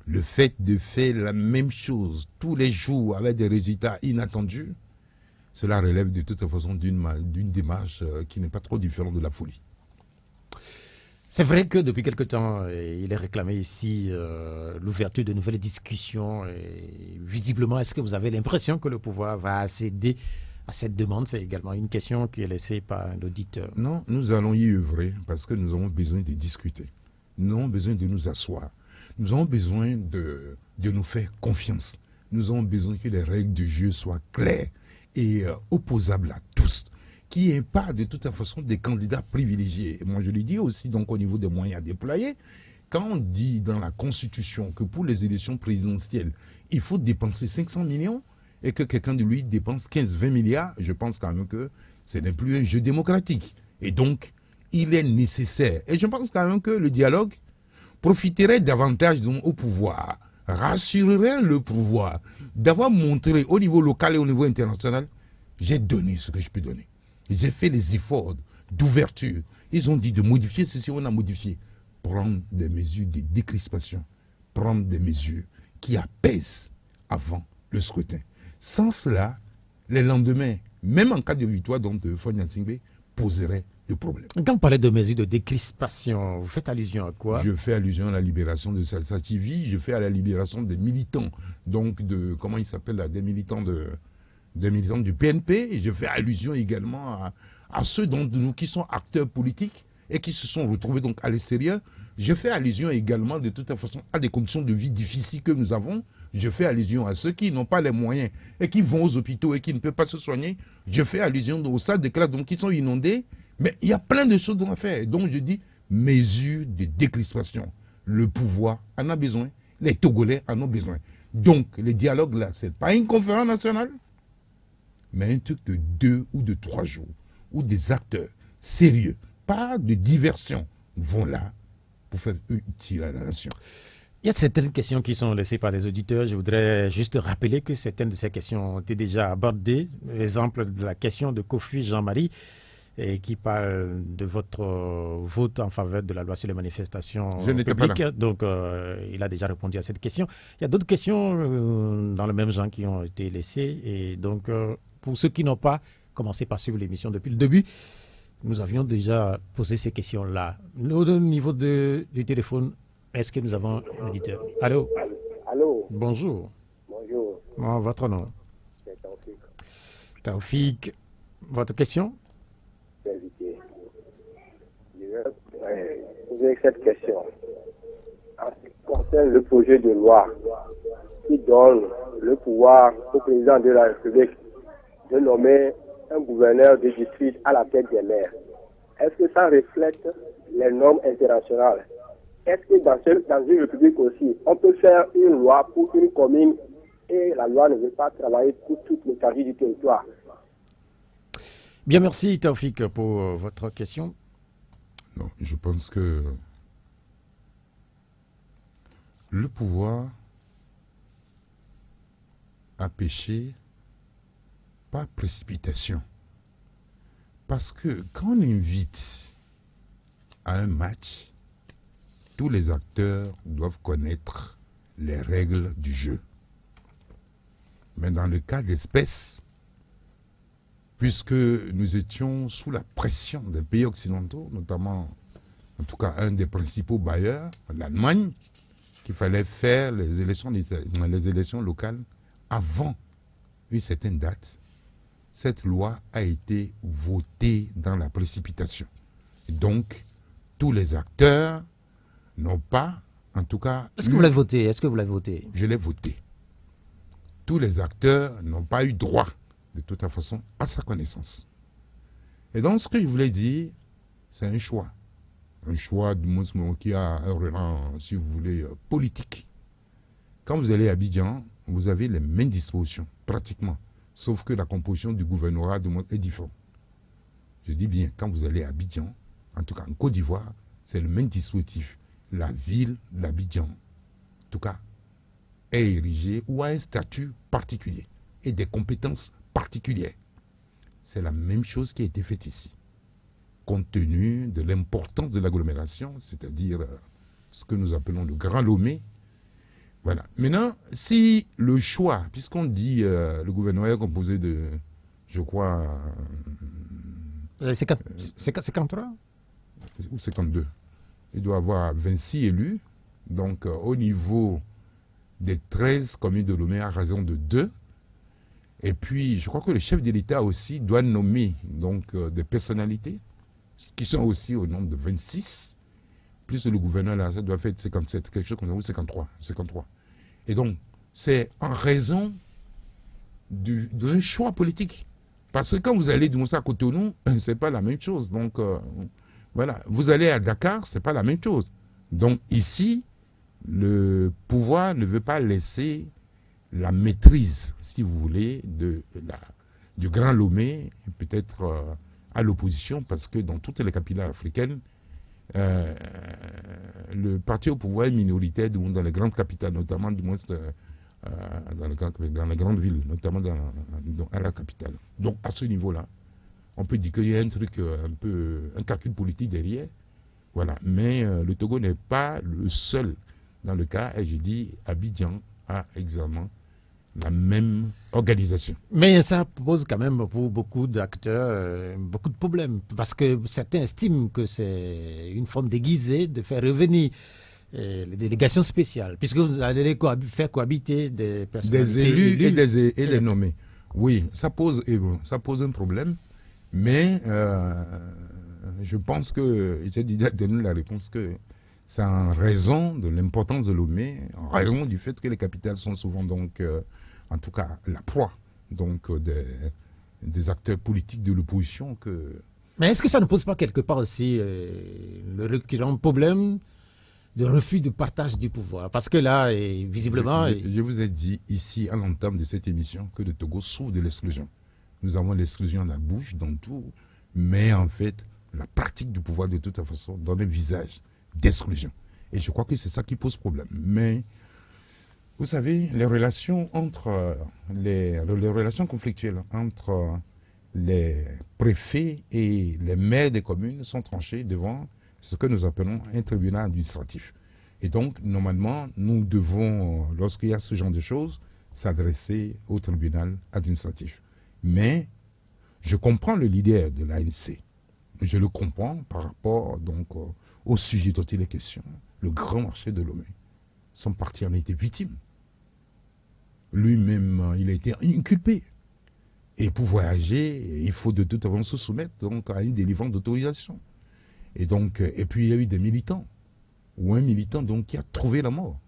Le fait de faire la même chose tous les jours avec des résultats inattendus, cela relève de toute façon d'une démarche qui n'est pas trop différente de la folie. C'est vrai que depuis quelque temps, il est réclamé ici l'ouverture de nouvelles discussions. Et visiblement, est-ce que vous avez l'impression que le pouvoir va céder à cette demande? C'est également une question qui est laissée par un auditeur. Non, nous allons y œuvrer parce que nous avons besoin de discuter. Nous avons besoin de nous asseoir. Nous avons besoin de nous faire confiance. Nous avons besoin que les règles du jeu soient claires et opposables à tous. Qu'il n'y ait pas de toute façon des candidats privilégiés. Et moi, je le dis aussi donc au niveau des moyens à déployer. Quand on dit dans la Constitution que pour les élections présidentielles, il faut dépenser 500 millions et que quelqu'un de lui dépense 15-20 milliards, je pense quand même que ce n'est plus un jeu démocratique. Et donc, il est nécessaire. Et je pense quand même que le dialogue profiterait davantage donc, au pouvoir, rassurerait le pouvoir d'avoir montré au niveau local et au niveau international, j'ai donné ce que je peux donner. J'ai fait les efforts d'ouverture. Ils ont dit de modifier ceci, on a modifié. Prendre des mesures de décrispation, prendre des mesures qui apaisent avant le scrutin. Sans cela, les lendemains, même en cas de victoire donc, de Fagne Gnassingbé, poseraient de problème. Quand on parlait de mesures de décrispation, vous faites allusion à quoi? Je fais allusion à la libération de Salsa TV, je fais à la libération des militants, donc de, comment ils s'appellent là, des militants du PNP, et je fais allusion également à ceux d'entre nous qui sont acteurs politiques et qui se sont retrouvés donc à l'extérieur. Je fais allusion également de toute façon à des conditions de vie difficiles que nous avons. Je fais allusion à ceux qui n'ont pas les moyens et qui vont aux hôpitaux et qui ne peuvent pas se soigner. Je fais allusion aux salles de classe donc, qui sont inondées. Mais il y a plein de choses à faire. Donc je dis, mesure de décrispation. Le pouvoir en a besoin, les Togolais en ont besoin. Donc le dialogue là, ce n'est pas une conférence nationale, mais un truc de 2 ou de 3 jours, où des acteurs sérieux, pas de diversion, vont là pour faire utile à la nation. Il y a certaines questions qui sont laissées par des auditeurs. Je voudrais juste rappeler que certaines de ces questions ont été déjà abordées. Exemple de la question de Kofi Jean-Marie, et qui parle de votre vote en faveur de la loi sur les manifestations publiques. Donc, il a déjà répondu à cette question. Il y a d'autres questions dans le même genre qui ont été laissées. Et donc, pour ceux qui n'ont pas commencé par suivre l'émission depuis le début, nous avions déjà posé ces questions-là. Au niveau du téléphone, est-ce que nous avons un auditeur? Allô? Allô? Bonjour. Bonjour. Votre nom? C'est Taoufik. Taoufik, votre question? Invité. Je vais poser cette question. En ce qui concerne le projet de loi qui donne le pouvoir au président de la République de nommer un gouverneur de district à la tête des maires, est-ce que ça reflète les normes internationales? Est-ce que dans une république aussi, on peut faire une loi pour une commune et la loi ne veut pas travailler pour toute l'étendue du territoire? Bien, merci Taoufik pour votre question. Non, je pense que le pouvoir a péché par précipitation. Parce que quand on invite à un match, tous les acteurs doivent connaître les règles du jeu. Mais dans le cas d'espèce, puisque nous étions sous la pression des pays occidentaux, notamment, en tout cas, un des principaux bailleurs, l'Allemagne, qu'il fallait faire les élections locales avant une certaine date. Cette loi a été votée dans la précipitation. Et donc, tous les acteurs n'ont pas, en tout cas... Est-ce que vous l'avez voté? Est-ce que vous l'avez voté? Je l'ai voté. Tous les acteurs n'ont pas eu droit, de toute façon, à sa connaissance. Et donc, ce que je voulais dire, c'est un choix. Un choix du monde qui a un relent, si vous voulez, politique. Quand vous allez à Abidjan, vous avez les mêmes dispositions, pratiquement. Sauf que la composition du gouvernorat du monde est différente. Je dis bien, quand vous allez à Abidjan, en tout cas en Côte d'Ivoire, c'est le même dispositif. La ville d'Abidjan, en tout cas, est érigée ou a un statut particulier et des compétences particulières. C'est la même chose qui a été faite ici. Compte tenu de l'importance de l'agglomération, c'est-à-dire ce que nous appelons le Grand Lomé. Voilà. Maintenant, si le choix, puisqu'on dit le gouvernement est composé de, je crois... C'est 53 ou 52. Il doit avoir 26 élus. Donc, au niveau des 13 communes de Lomé, à raison de 2. Et puis, je crois que le chef de l'État aussi doit nommer donc, des personnalités qui sont aussi au nombre de 26, plus le gouverneur, là, ça doit faire 57, quelque chose comme ça, ou 53. Et donc, c'est en raison d'un choix politique. Parce que quand vous allez du Moussa à Cotonou, c'est pas la même chose. Donc, voilà. Vous allez à Dakar, c'est pas la même chose. Donc, ici, le pouvoir ne veut pas laisser la maîtrise, si vous voulez, du Grand Lomé, peut-être à l'opposition, parce que dans toutes les capitales africaines, le parti au pouvoir est minoritaire dans les grandes capitales, notamment du moins dans les grandes villes, notamment à la capitale. Donc à ce niveau-là, on peut dire qu'il y a un truc un calcul politique derrière. Voilà. Mais le Togo n'est pas le seul dans le cas, et j'ai dit Abidjan a exactement la même organisation. Mais ça pose quand même pour beaucoup d'acteurs beaucoup de problèmes, parce que certains estiment que c'est une forme déguisée de faire revenir les délégations spéciales, puisque vous allez faire cohabiter des personnalités des élus et des nommés. Oui, ça pose un problème, mais je pense que, j'ai déjà donné la réponse que c'est en raison de l'importance de Lomé, en raison du fait que les capitales sont souvent donc... en tout cas la proie donc, des acteurs politiques de l'opposition. Mais est-ce que ça ne pose pas quelque part aussi le récurrent problème de refus de partage du pouvoir? Parce que là, visiblement... Je vous ai dit ici, à l'entame de cette émission, que le Togo souffre de l'exclusion. Nous avons l'exclusion à la bouche, dans tout, mais en fait, la pratique du pouvoir, de toute façon, donne un visage d'exclusion. Et je crois que c'est ça qui pose problème. Mais... vous savez, les relations conflictuelles entre les préfets et les maires des communes sont tranchées devant ce que nous appelons un tribunal administratif. Et donc, normalement, nous devons, lorsqu'il y a ce genre de choses, s'adresser au tribunal administratif. Mais je comprends le leader de l'ANC. Je le comprends par rapport donc, au sujet dont il est question, le grand marché de Lomé. Son parti en a été victime. Lui-même, il a été inculpé. Et pour voyager, il faut de toute façon se soumettre donc, à une délivrance d'autorisation. Et puis il y a eu des militants, ou un militant donc, qui a trouvé la mort.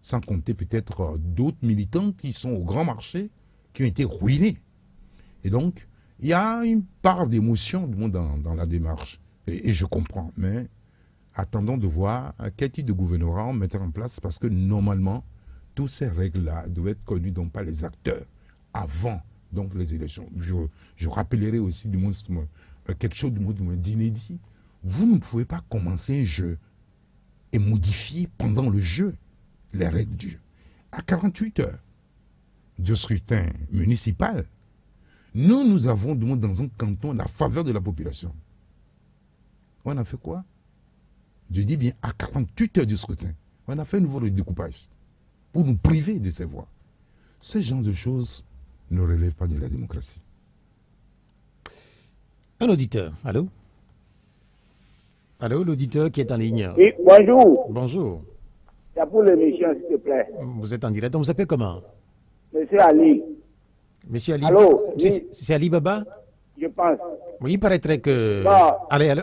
Sans compter peut-être d'autres militants qui sont au grand marché, qui ont été ruinés. Et donc, il y a une part d'émotion dans la démarche. Et je comprends, mais attendons de voir quel type de gouvernorat on mettra en place, parce que normalement, toutes ces règles-là doivent être connues donc, par les acteurs avant donc, les élections. Je rappellerai aussi quelque chose d'inédit. Vous ne pouvez pas commencer un jeu et modifier pendant le jeu les règles du jeu. À 48 heures du scrutin municipal, nous avons dans un canton la faveur de la population. On a fait quoi? Je dis bien à 48 heures du scrutin. On a fait un nouveau découpage pour nous priver de ces voix. Ce genre de choses ne relèvent pas de la démocratie. Un auditeur, allô? Allô, l'auditeur qui est en ligne. Oui, bonjour. Bonjour. C'est pour l'émission, s'il te plaît. Vous êtes en direct. On vous appelle comment? Monsieur Ali. Monsieur Ali. Allô? C'est Ali Baba? Je pense. Oui, il paraîtrait que... Bon. Allez,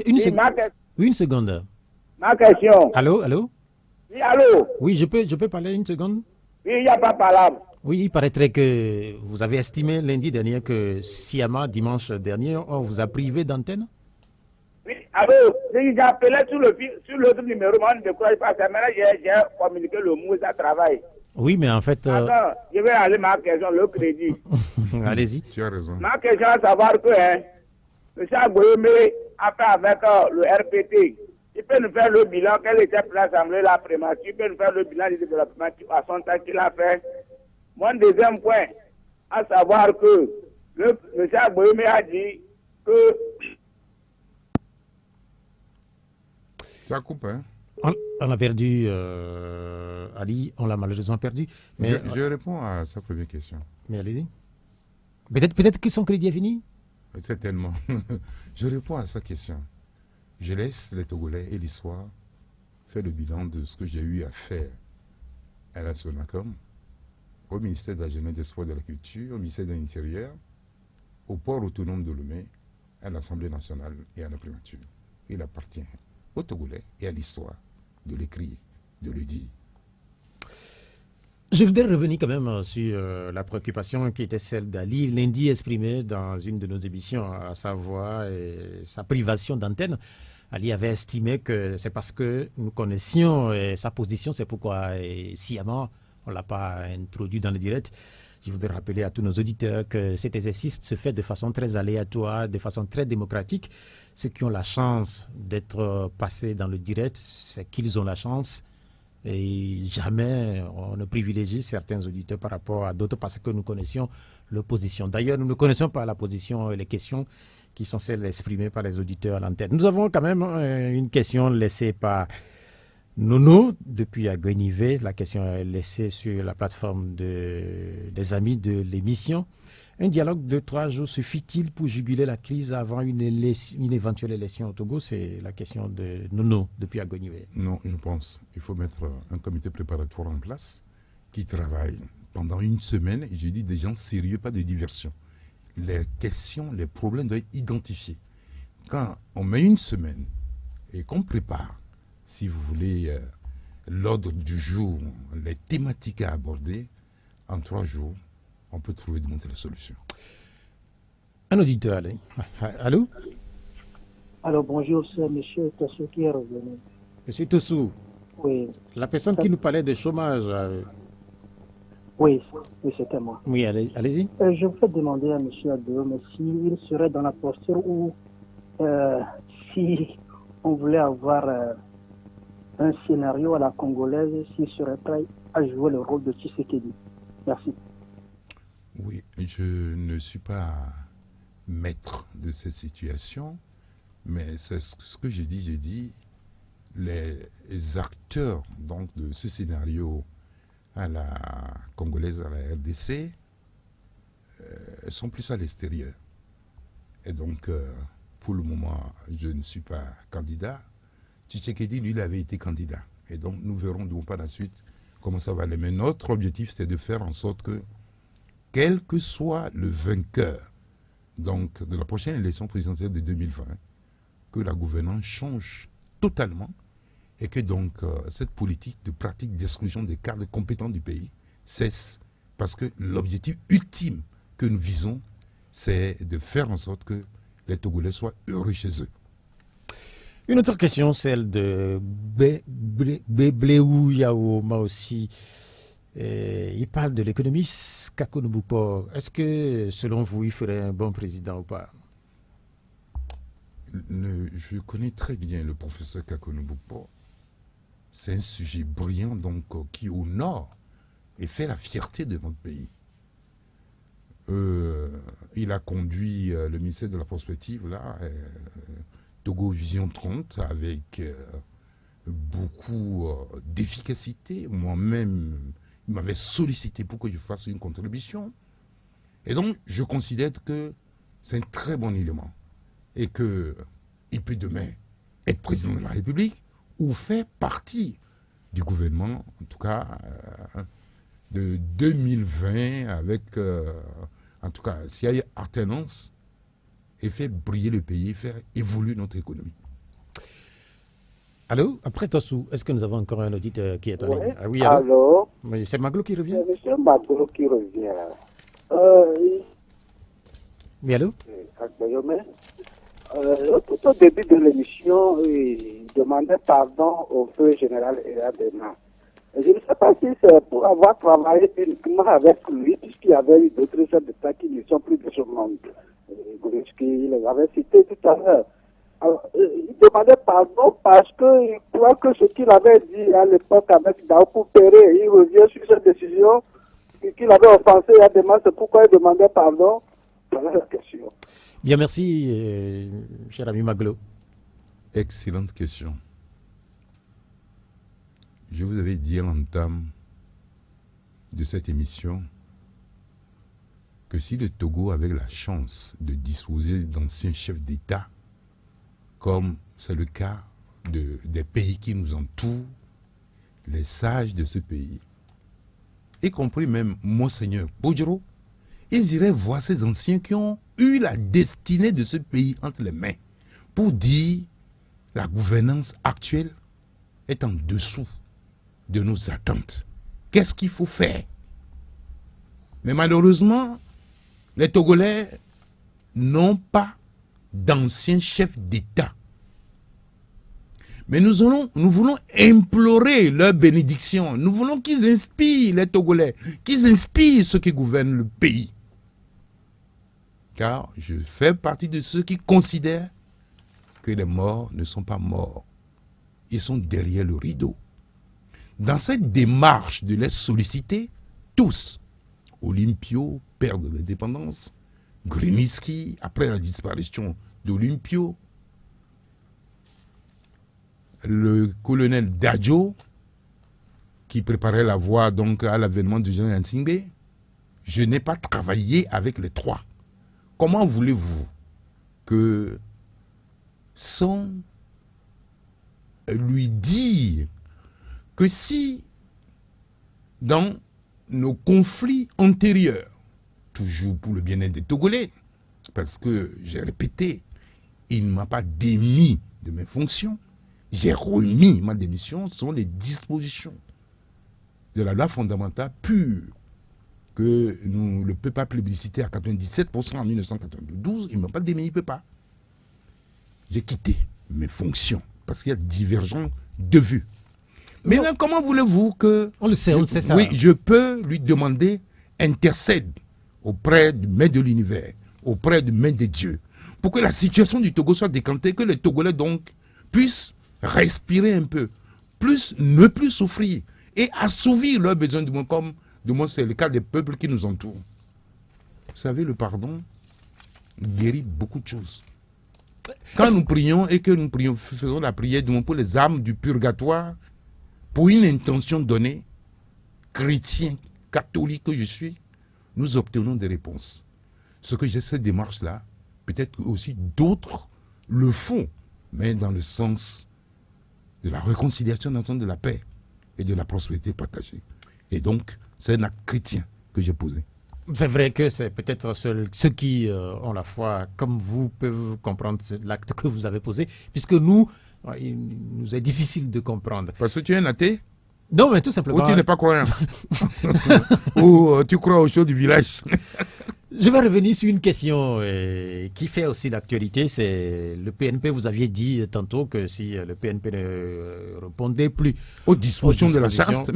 une seconde. Oui, une seconde. Ma question. Allô, allô? Oui, allô? Oui, je peux parler une seconde? Oui, il n'y a pas parlable. Oui, il paraîtrait que vous avez estimé lundi dernier que sciemment, dimanche dernier, on vous a privé d'antenne? Oui, allô? J'ai appelé sur l'autre numéro, mais on ne décourage pas. Maintenant, j'ai communiqué le mot, ça travaille. Oui, mais en fait... Attends, je vais aller ma question, le crédit. Allez-y. Tu as raison. Ma question est de savoir que, M. Agboyeme a fait avec le RPT. Il peut nous faire le bilan, quel était l'Assemblée la prémature, il peut nous faire le bilan du développement à son temps qu'il a fait. Mon deuxième point, à savoir que M. Agboyeme a dit que... Ça coupe, hein? On a perdu Ali, on l'a malheureusement perdu. Mais, Je réponds à sa première question. Mais allez-y. Peut-être que son crédit est fini? Certainement. Je réponds à sa question. Je laisse les Togolais et l'histoire faire le bilan de ce que j'ai eu à faire à la Sonacom, au ministère de la Jeunesse, des Sports et de la Culture, au ministère de l'Intérieur, au port autonome de Lomé, à l'Assemblée nationale et à la primature. Il appartient aux Togolais et à l'histoire de l'écrire, de le dire. Je voudrais revenir quand même sur la préoccupation qui était celle d'Ali, lundi exprimée dans une de nos émissions, à savoir sa privation d'antenne. Ali avait estimé que c'est parce que nous connaissions sa position, c'est pourquoi sciemment on ne l'a pas introduit dans le direct. Je voudrais rappeler à tous nos auditeurs que cet exercice se fait de façon très aléatoire, de façon très démocratique. Ceux qui ont la chance d'être passés dans le direct, c'est qu'ils ont la chance. Et jamais on ne privilégie certains auditeurs par rapport à d'autres parce que nous connaissions leur position. D'ailleurs, nous ne connaissons pas la position et les questions qui sont celles exprimées par les auditeurs à l'antenne. Nous avons quand même une question laissée par Nono depuis à Guenivé. La question est laissée sur la plateforme des amis de l'émission. Un dialogue de 3 jours suffit-il pour juguler la crise avant une éventuelle élection au Togo? C'est la question de Nono depuis à Guenivé. Non, je pense qu'il faut mettre un comité préparatoire en place qui travaille pendant une semaine. Et j'ai dit des gens sérieux, pas de diversion. Les questions, les problèmes doivent être identifiés. Quand on met une semaine et qu'on prépare, si vous voulez, l'ordre du jour, les thématiques à aborder, en 3 jours, on peut trouver de monter la solution. Un auditeur, allez. Allô? Alors bonjour, c'est M. Tassou qui est revenu. Monsieur Tossou, Oui, la personne qui nous parlait de chômage. oui, c'était moi. Oui, allez-y. Je voudrais demander à M. Adoume s'il serait dans la posture où, si on voulait avoir un scénario à la congolaise, s'il serait prêt à jouer le rôle de Tshisekedi. Merci. Oui, je ne suis pas maître de cette situation, mais c'est ce que j'ai dit, les acteurs donc, de ce scénario à la congolaise, à la RDC, sont plus à l'extérieur. Et donc, pour le moment, je ne suis pas candidat. Tshisekedi, lui, il avait été candidat. Et donc, nous verrons donc par la suite comment ça va aller. Mais notre objectif, c'est de faire en sorte que, quel que soit le vainqueur donc, de la prochaine élection présidentielle de 2020, que la gouvernance change totalement et que donc cette politique de pratique d'exclusion des cadres compétents du pays cesse. Parce que l'objectif ultime que nous visons, c'est de faire en sorte que les Togolais soient heureux chez eux. Une autre question, celle de Bebléou Yaoma aussi. Il parle de l'économiste Kakou Mboupo. Est-ce que, selon vous, il ferait un bon président ou pas? Je connais très bien le professeur Kakou Mboupo. C'est un sujet brillant donc, qui honore et fait la fierté de notre pays. Il a conduit le ministère de la Prospective, là, Togo Vision 30, avec beaucoup d'efficacité. Moi-même, il m'avait sollicité pour que je fasse une contribution. Et donc, je considère que c'est un très bon élément. Et qu'il peut demain être président de la République ou faire partie du gouvernement, en tout cas de 2020, avec, en tout cas, s'il y a alternance, et faire briller le pays, faire évoluer notre économie. Allô? Après Tossou, est-ce que nous avons encore un auditeur qui est en ligne? Ah oui, allô? Allô? Oui, c'est Maglo qui revient? C'est monsieur Maglo qui revient. Oui, allô? Tout au début de l'émission, il demandait pardon au feu général Eradema. Je ne sais pas si c'est pour avoir travaillé uniquement avec lui, puisqu'il y avait eu d'autres chefs d'État qui ne sont plus de ce monde. Il les avait cités tout à l'heure. Il demandait pardon parce qu'il croit que ce qu'il avait dit à l'époque avec Daoupou Péré, il revient sur cette décision qu'il avait offensé Eradema, c'est pourquoi il demandait pardon. Voilà la question. Bien, merci, cher ami Maglo. Excellente question. Je vous avais dit à l'entame de cette émission que si le Togo avait la chance de disposer d'anciens chefs d'État, comme c'est le cas des pays qui nous entourent, les sages de ce pays, y compris même Monseigneur Bodjoro, ils iraient voir ces anciens qui ont eu la destinée de ce pays entre les mains pour dire la gouvernance actuelle est en dessous de nos attentes. Qu'est-ce qu'il faut faire? Mais malheureusement, les Togolais n'ont pas d'anciens chefs d'État. Mais nous voulons implorer leur bénédiction. Nous voulons qu'ils inspirent les Togolais, qu'ils inspirent ceux qui gouvernent le pays. Car je fais partie de ceux qui considèrent que les morts ne sont pas morts. Ils sont derrière le rideau. Dans cette démarche de les solliciter, tous, Olympio, père de l'indépendance, Gruniski, après la disparition d'Olympio, le colonel Dadjo, qui préparait la voie donc à l'avènement du général Nsingbe, je n'ai pas travaillé avec les trois. Comment voulez-vous que, sans lui dire que si, dans nos conflits antérieurs, toujours pour le bien-être des Togolais, parce que, j'ai répété, il ne m'a pas démis de mes fonctions, j'ai remis ma démission sur les dispositions de la loi fondamentale pure que le peuple a plébiscité à 97% en 1992, il ne m'a pas démis, il ne peut pas. J'ai quitté mes fonctions parce qu'il y a divergence de vues. Mais là, comment voulez-vous que... On le sait ça. Oui, je peux lui demander, intercède auprès du maître de l'univers, auprès du maître des dieux, pour que la situation du Togo soit décantée, que les Togolais donc puissent respirer un peu, ne plus souffrir et assouvir leurs besoins du monde, comme du moins c'est le cas des peuples qui nous entourent. Vous savez, le pardon guérit beaucoup de choses. Quand nous prions et que nous prions, faisons la prière du monde pour les âmes du purgatoire, pour une intention donnée, chrétien, catholique que je suis, nous obtenons des réponses. Ce que j'ai cette démarche-là, peut-être aussi d'autres le font, mais dans le sens de la réconciliation, dans le sens de la paix et de la prospérité partagée. Et donc, c'est un acte chrétien que j'ai posé. C'est vrai que c'est peut-être ceux qui ont la foi, comme vous, peuvent comprendre l'acte que vous avez posé, puisque nous, il nous est difficile de comprendre. Parce que tu es un athée? Non, mais tout simplement... Ou tu n'es pas croyant? Ou tu crois aux choses du village? Je vais revenir sur une question qui fait aussi l'actualité, c'est le PNP. Vous aviez dit tantôt que si le PNP ne répondait plus aux dispositions de la charte,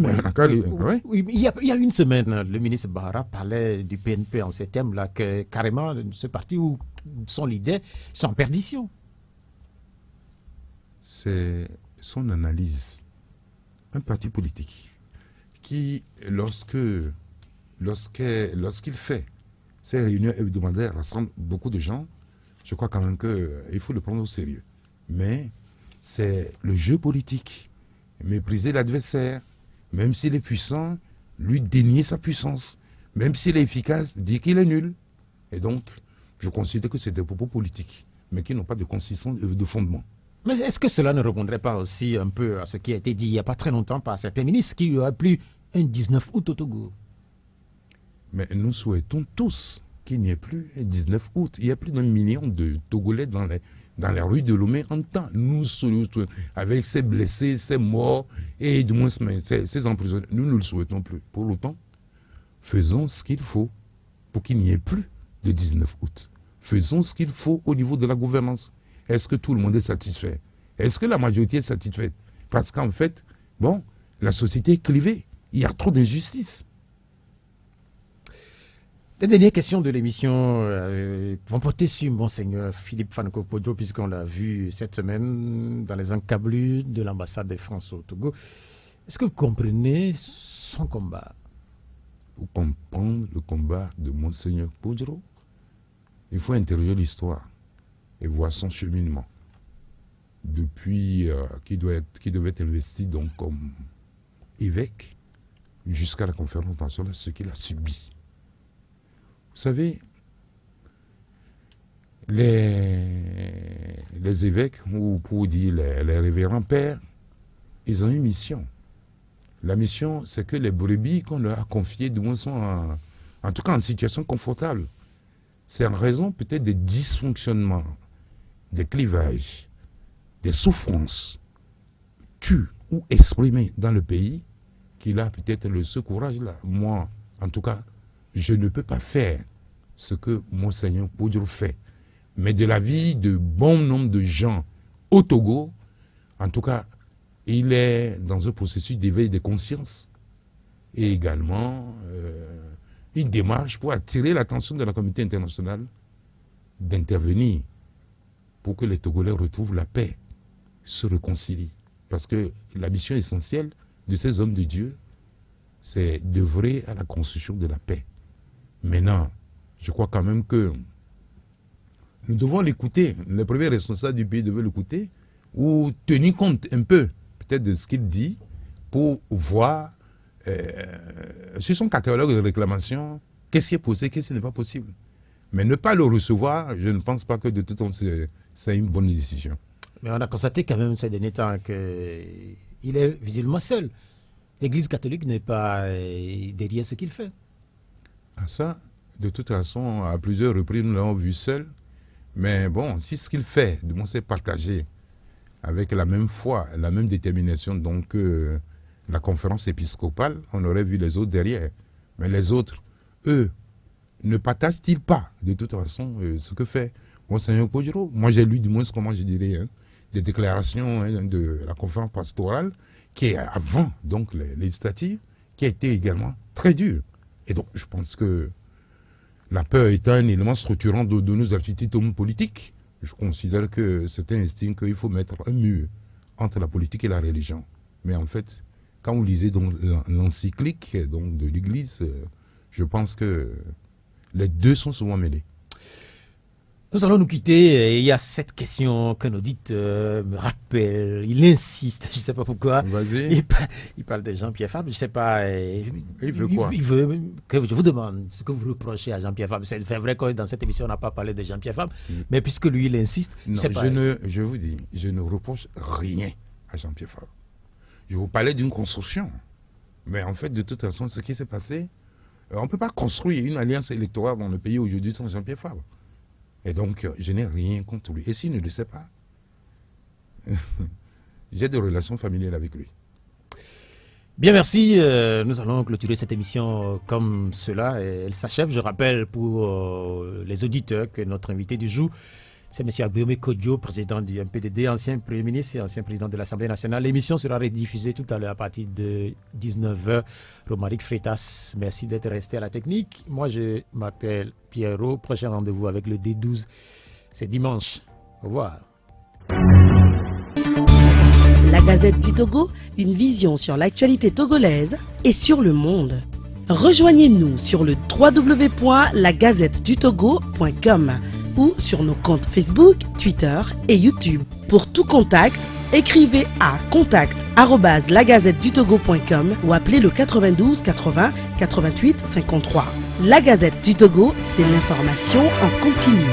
oui, il y a une semaine, le ministre Bahara parlait du PNP en ces termes-là, que carrément ce parti où son leader est en perdition. C'est son analyse. Un parti politique qui, lorsqu'il fait ces réunions hebdomadaires, rassemble beaucoup de gens, je crois quand même qu'il faut le prendre au sérieux. Mais c'est le jeu politique. Mépriser l'adversaire, même s'il est puissant, lui dénier sa puissance. Même s'il est efficace, dire qu'il est nul. Et donc, Je considère que c'est des propos politiques, mais qui n'ont pas de consistance, de fondement. Mais est-ce que cela ne répondrait pas aussi un peu à ce qui a été dit il n'y a pas très longtemps par certains ministres qu'il y aura plus un 19 août au Togo? Mais nous souhaitons tous qu'il n'y ait plus un 19 août. Il y a plus d'1 million de Togolais dans les rues de Lomé en temps. Nous, avec ces blessés, ces morts et du moins ces emprisonnés, nous ne le souhaitons plus. Pour autant, faisons ce qu'il faut pour qu'il n'y ait plus de 19 août. Faisons ce qu'il faut au niveau de la gouvernance. Est-ce que tout le monde est satisfait? Est-ce que la majorité est satisfaite? Parce qu'en fait, bon, la société est clivée. Il y a trop d'injustice. Les dernières questions de l'émission vont porter sur Monseigneur Philippe Fanoko Podjo, puisqu'on l'a vu cette semaine dans les encablures de l'ambassade de France au Togo. Est-ce que vous comprenez son combat? Pour comprendre le combat de Monseigneur Podjo, il faut interroger l'histoire et voir son cheminement. Depuis qu'il devait être investi donc comme évêque jusqu'à la conférence nationale, ce qu'il a subi. Vous savez, les évêques, ou pour dire les révérends pères, ils ont une mission. La mission, c'est que les brebis qu'on leur a confiées, du moins, sont en tout cas en situation confortable. C'est en raison peut-être des dysfonctionnements, des clivages, des souffrances tues ou exprimées dans le pays qu'il a peut-être ce courage-là. Moi, en tout cas, je ne peux pas faire ce que Monseigneur Podjo fait. Mais de la vie de bon nombre de gens au Togo, en tout cas, il est dans un processus d'éveil de conscience et également une démarche pour attirer l'attention de la communauté internationale d'intervenir pour que les Togolais retrouvent la paix, se réconcilient. Parce que la mission essentielle de ces hommes de Dieu, c'est d'œuvrer à la construction de la paix. Maintenant, je crois quand même que nous devons l'écouter. Les premiers responsables du pays devaient l'écouter ou tenir compte un peu peut-être de ce qu'il dit pour voir sur son catalogue de réclamations qu'est-ce qui est possible, qu'est-ce qui n'est pas possible. Mais ne pas le recevoir, je ne pense pas que de toute façon c'est une bonne décision. Mais on a constaté quand même ces derniers temps qu'il est visiblement seul. L'Église catholique n'est pas derrière ce qu'il fait. Ah, ça, de toute façon, à plusieurs reprises, nous l'avons vu seul. Mais bon, si ce qu'il fait, du moins, c'est partagé avec la même foi, la même détermination, donc la conférence épiscopale, on aurait vu les autres derrière. Mais les autres, eux, ne partagent-ils pas, de toute façon, ce que fait Monseigneur Podjo? Moi, j'ai lu, du moins, comment je dirais, des déclarations de la conférence pastorale, qui est avant, donc, les législatives, qui a été également très dure. Et donc, je pense que la peur est un élément structurant de nos activités politiques. Je considère que c'est un instinct qu'il faut mettre un mur entre la politique et la religion. Mais en fait, quand vous lisez donc l'encyclique donc, de l'Église, je pense que les deux sont souvent mêlés. Nous allons nous quitter. Et il y a cette question qu'un auditeur me rappelle. Il insiste, je ne sais pas pourquoi. Vas-y. Il parle de Jean-Pierre Fabre. Je ne sais pas. Il veut quoi? Il veut que je vous demande ce que vous reprochez à Jean-Pierre Fabre. C'est vrai que dans cette émission, on n'a pas parlé de Jean-Pierre Fabre. Mais puisque lui, il insiste, non, je vous dis, je ne reproche rien à Jean-Pierre Fabre. Je vous parlais d'une construction. Mais en fait, de toute façon, ce qui s'est passé, on ne peut pas construire une alliance électorale dans le pays aujourd'hui sans Jean-Pierre Fabre. Et donc, je n'ai rien contre lui. Et s'il ne le sait pas, j'ai des relations familiales avec lui. Bien, merci. Nous allons clôturer cette émission comme cela. Elle s'achève. Je rappelle pour les auditeurs que notre invité du jour, c'est M. Agbéomé Kodjo, président du MPDD, ancien Premier ministre et ancien président de l'Assemblée nationale. L'émission sera rediffusée tout à l'heure à partir de 19h. Romaric Freitas, merci d'être resté à la technique. Moi, je m'appelle Pierrot. Prochain rendez-vous avec le D12, c'est dimanche. Au revoir. La Gazette du Togo, une vision sur l'actualité togolaise et sur le monde. Rejoignez-nous sur le www.lagazettedutogo.com ou sur nos comptes Facebook, Twitter et YouTube. Pour tout contact, écrivez à contact@lagazettedutogo.com ou appelez le 92 80 88 53. La Gazette du Togo, c'est l'information en continu.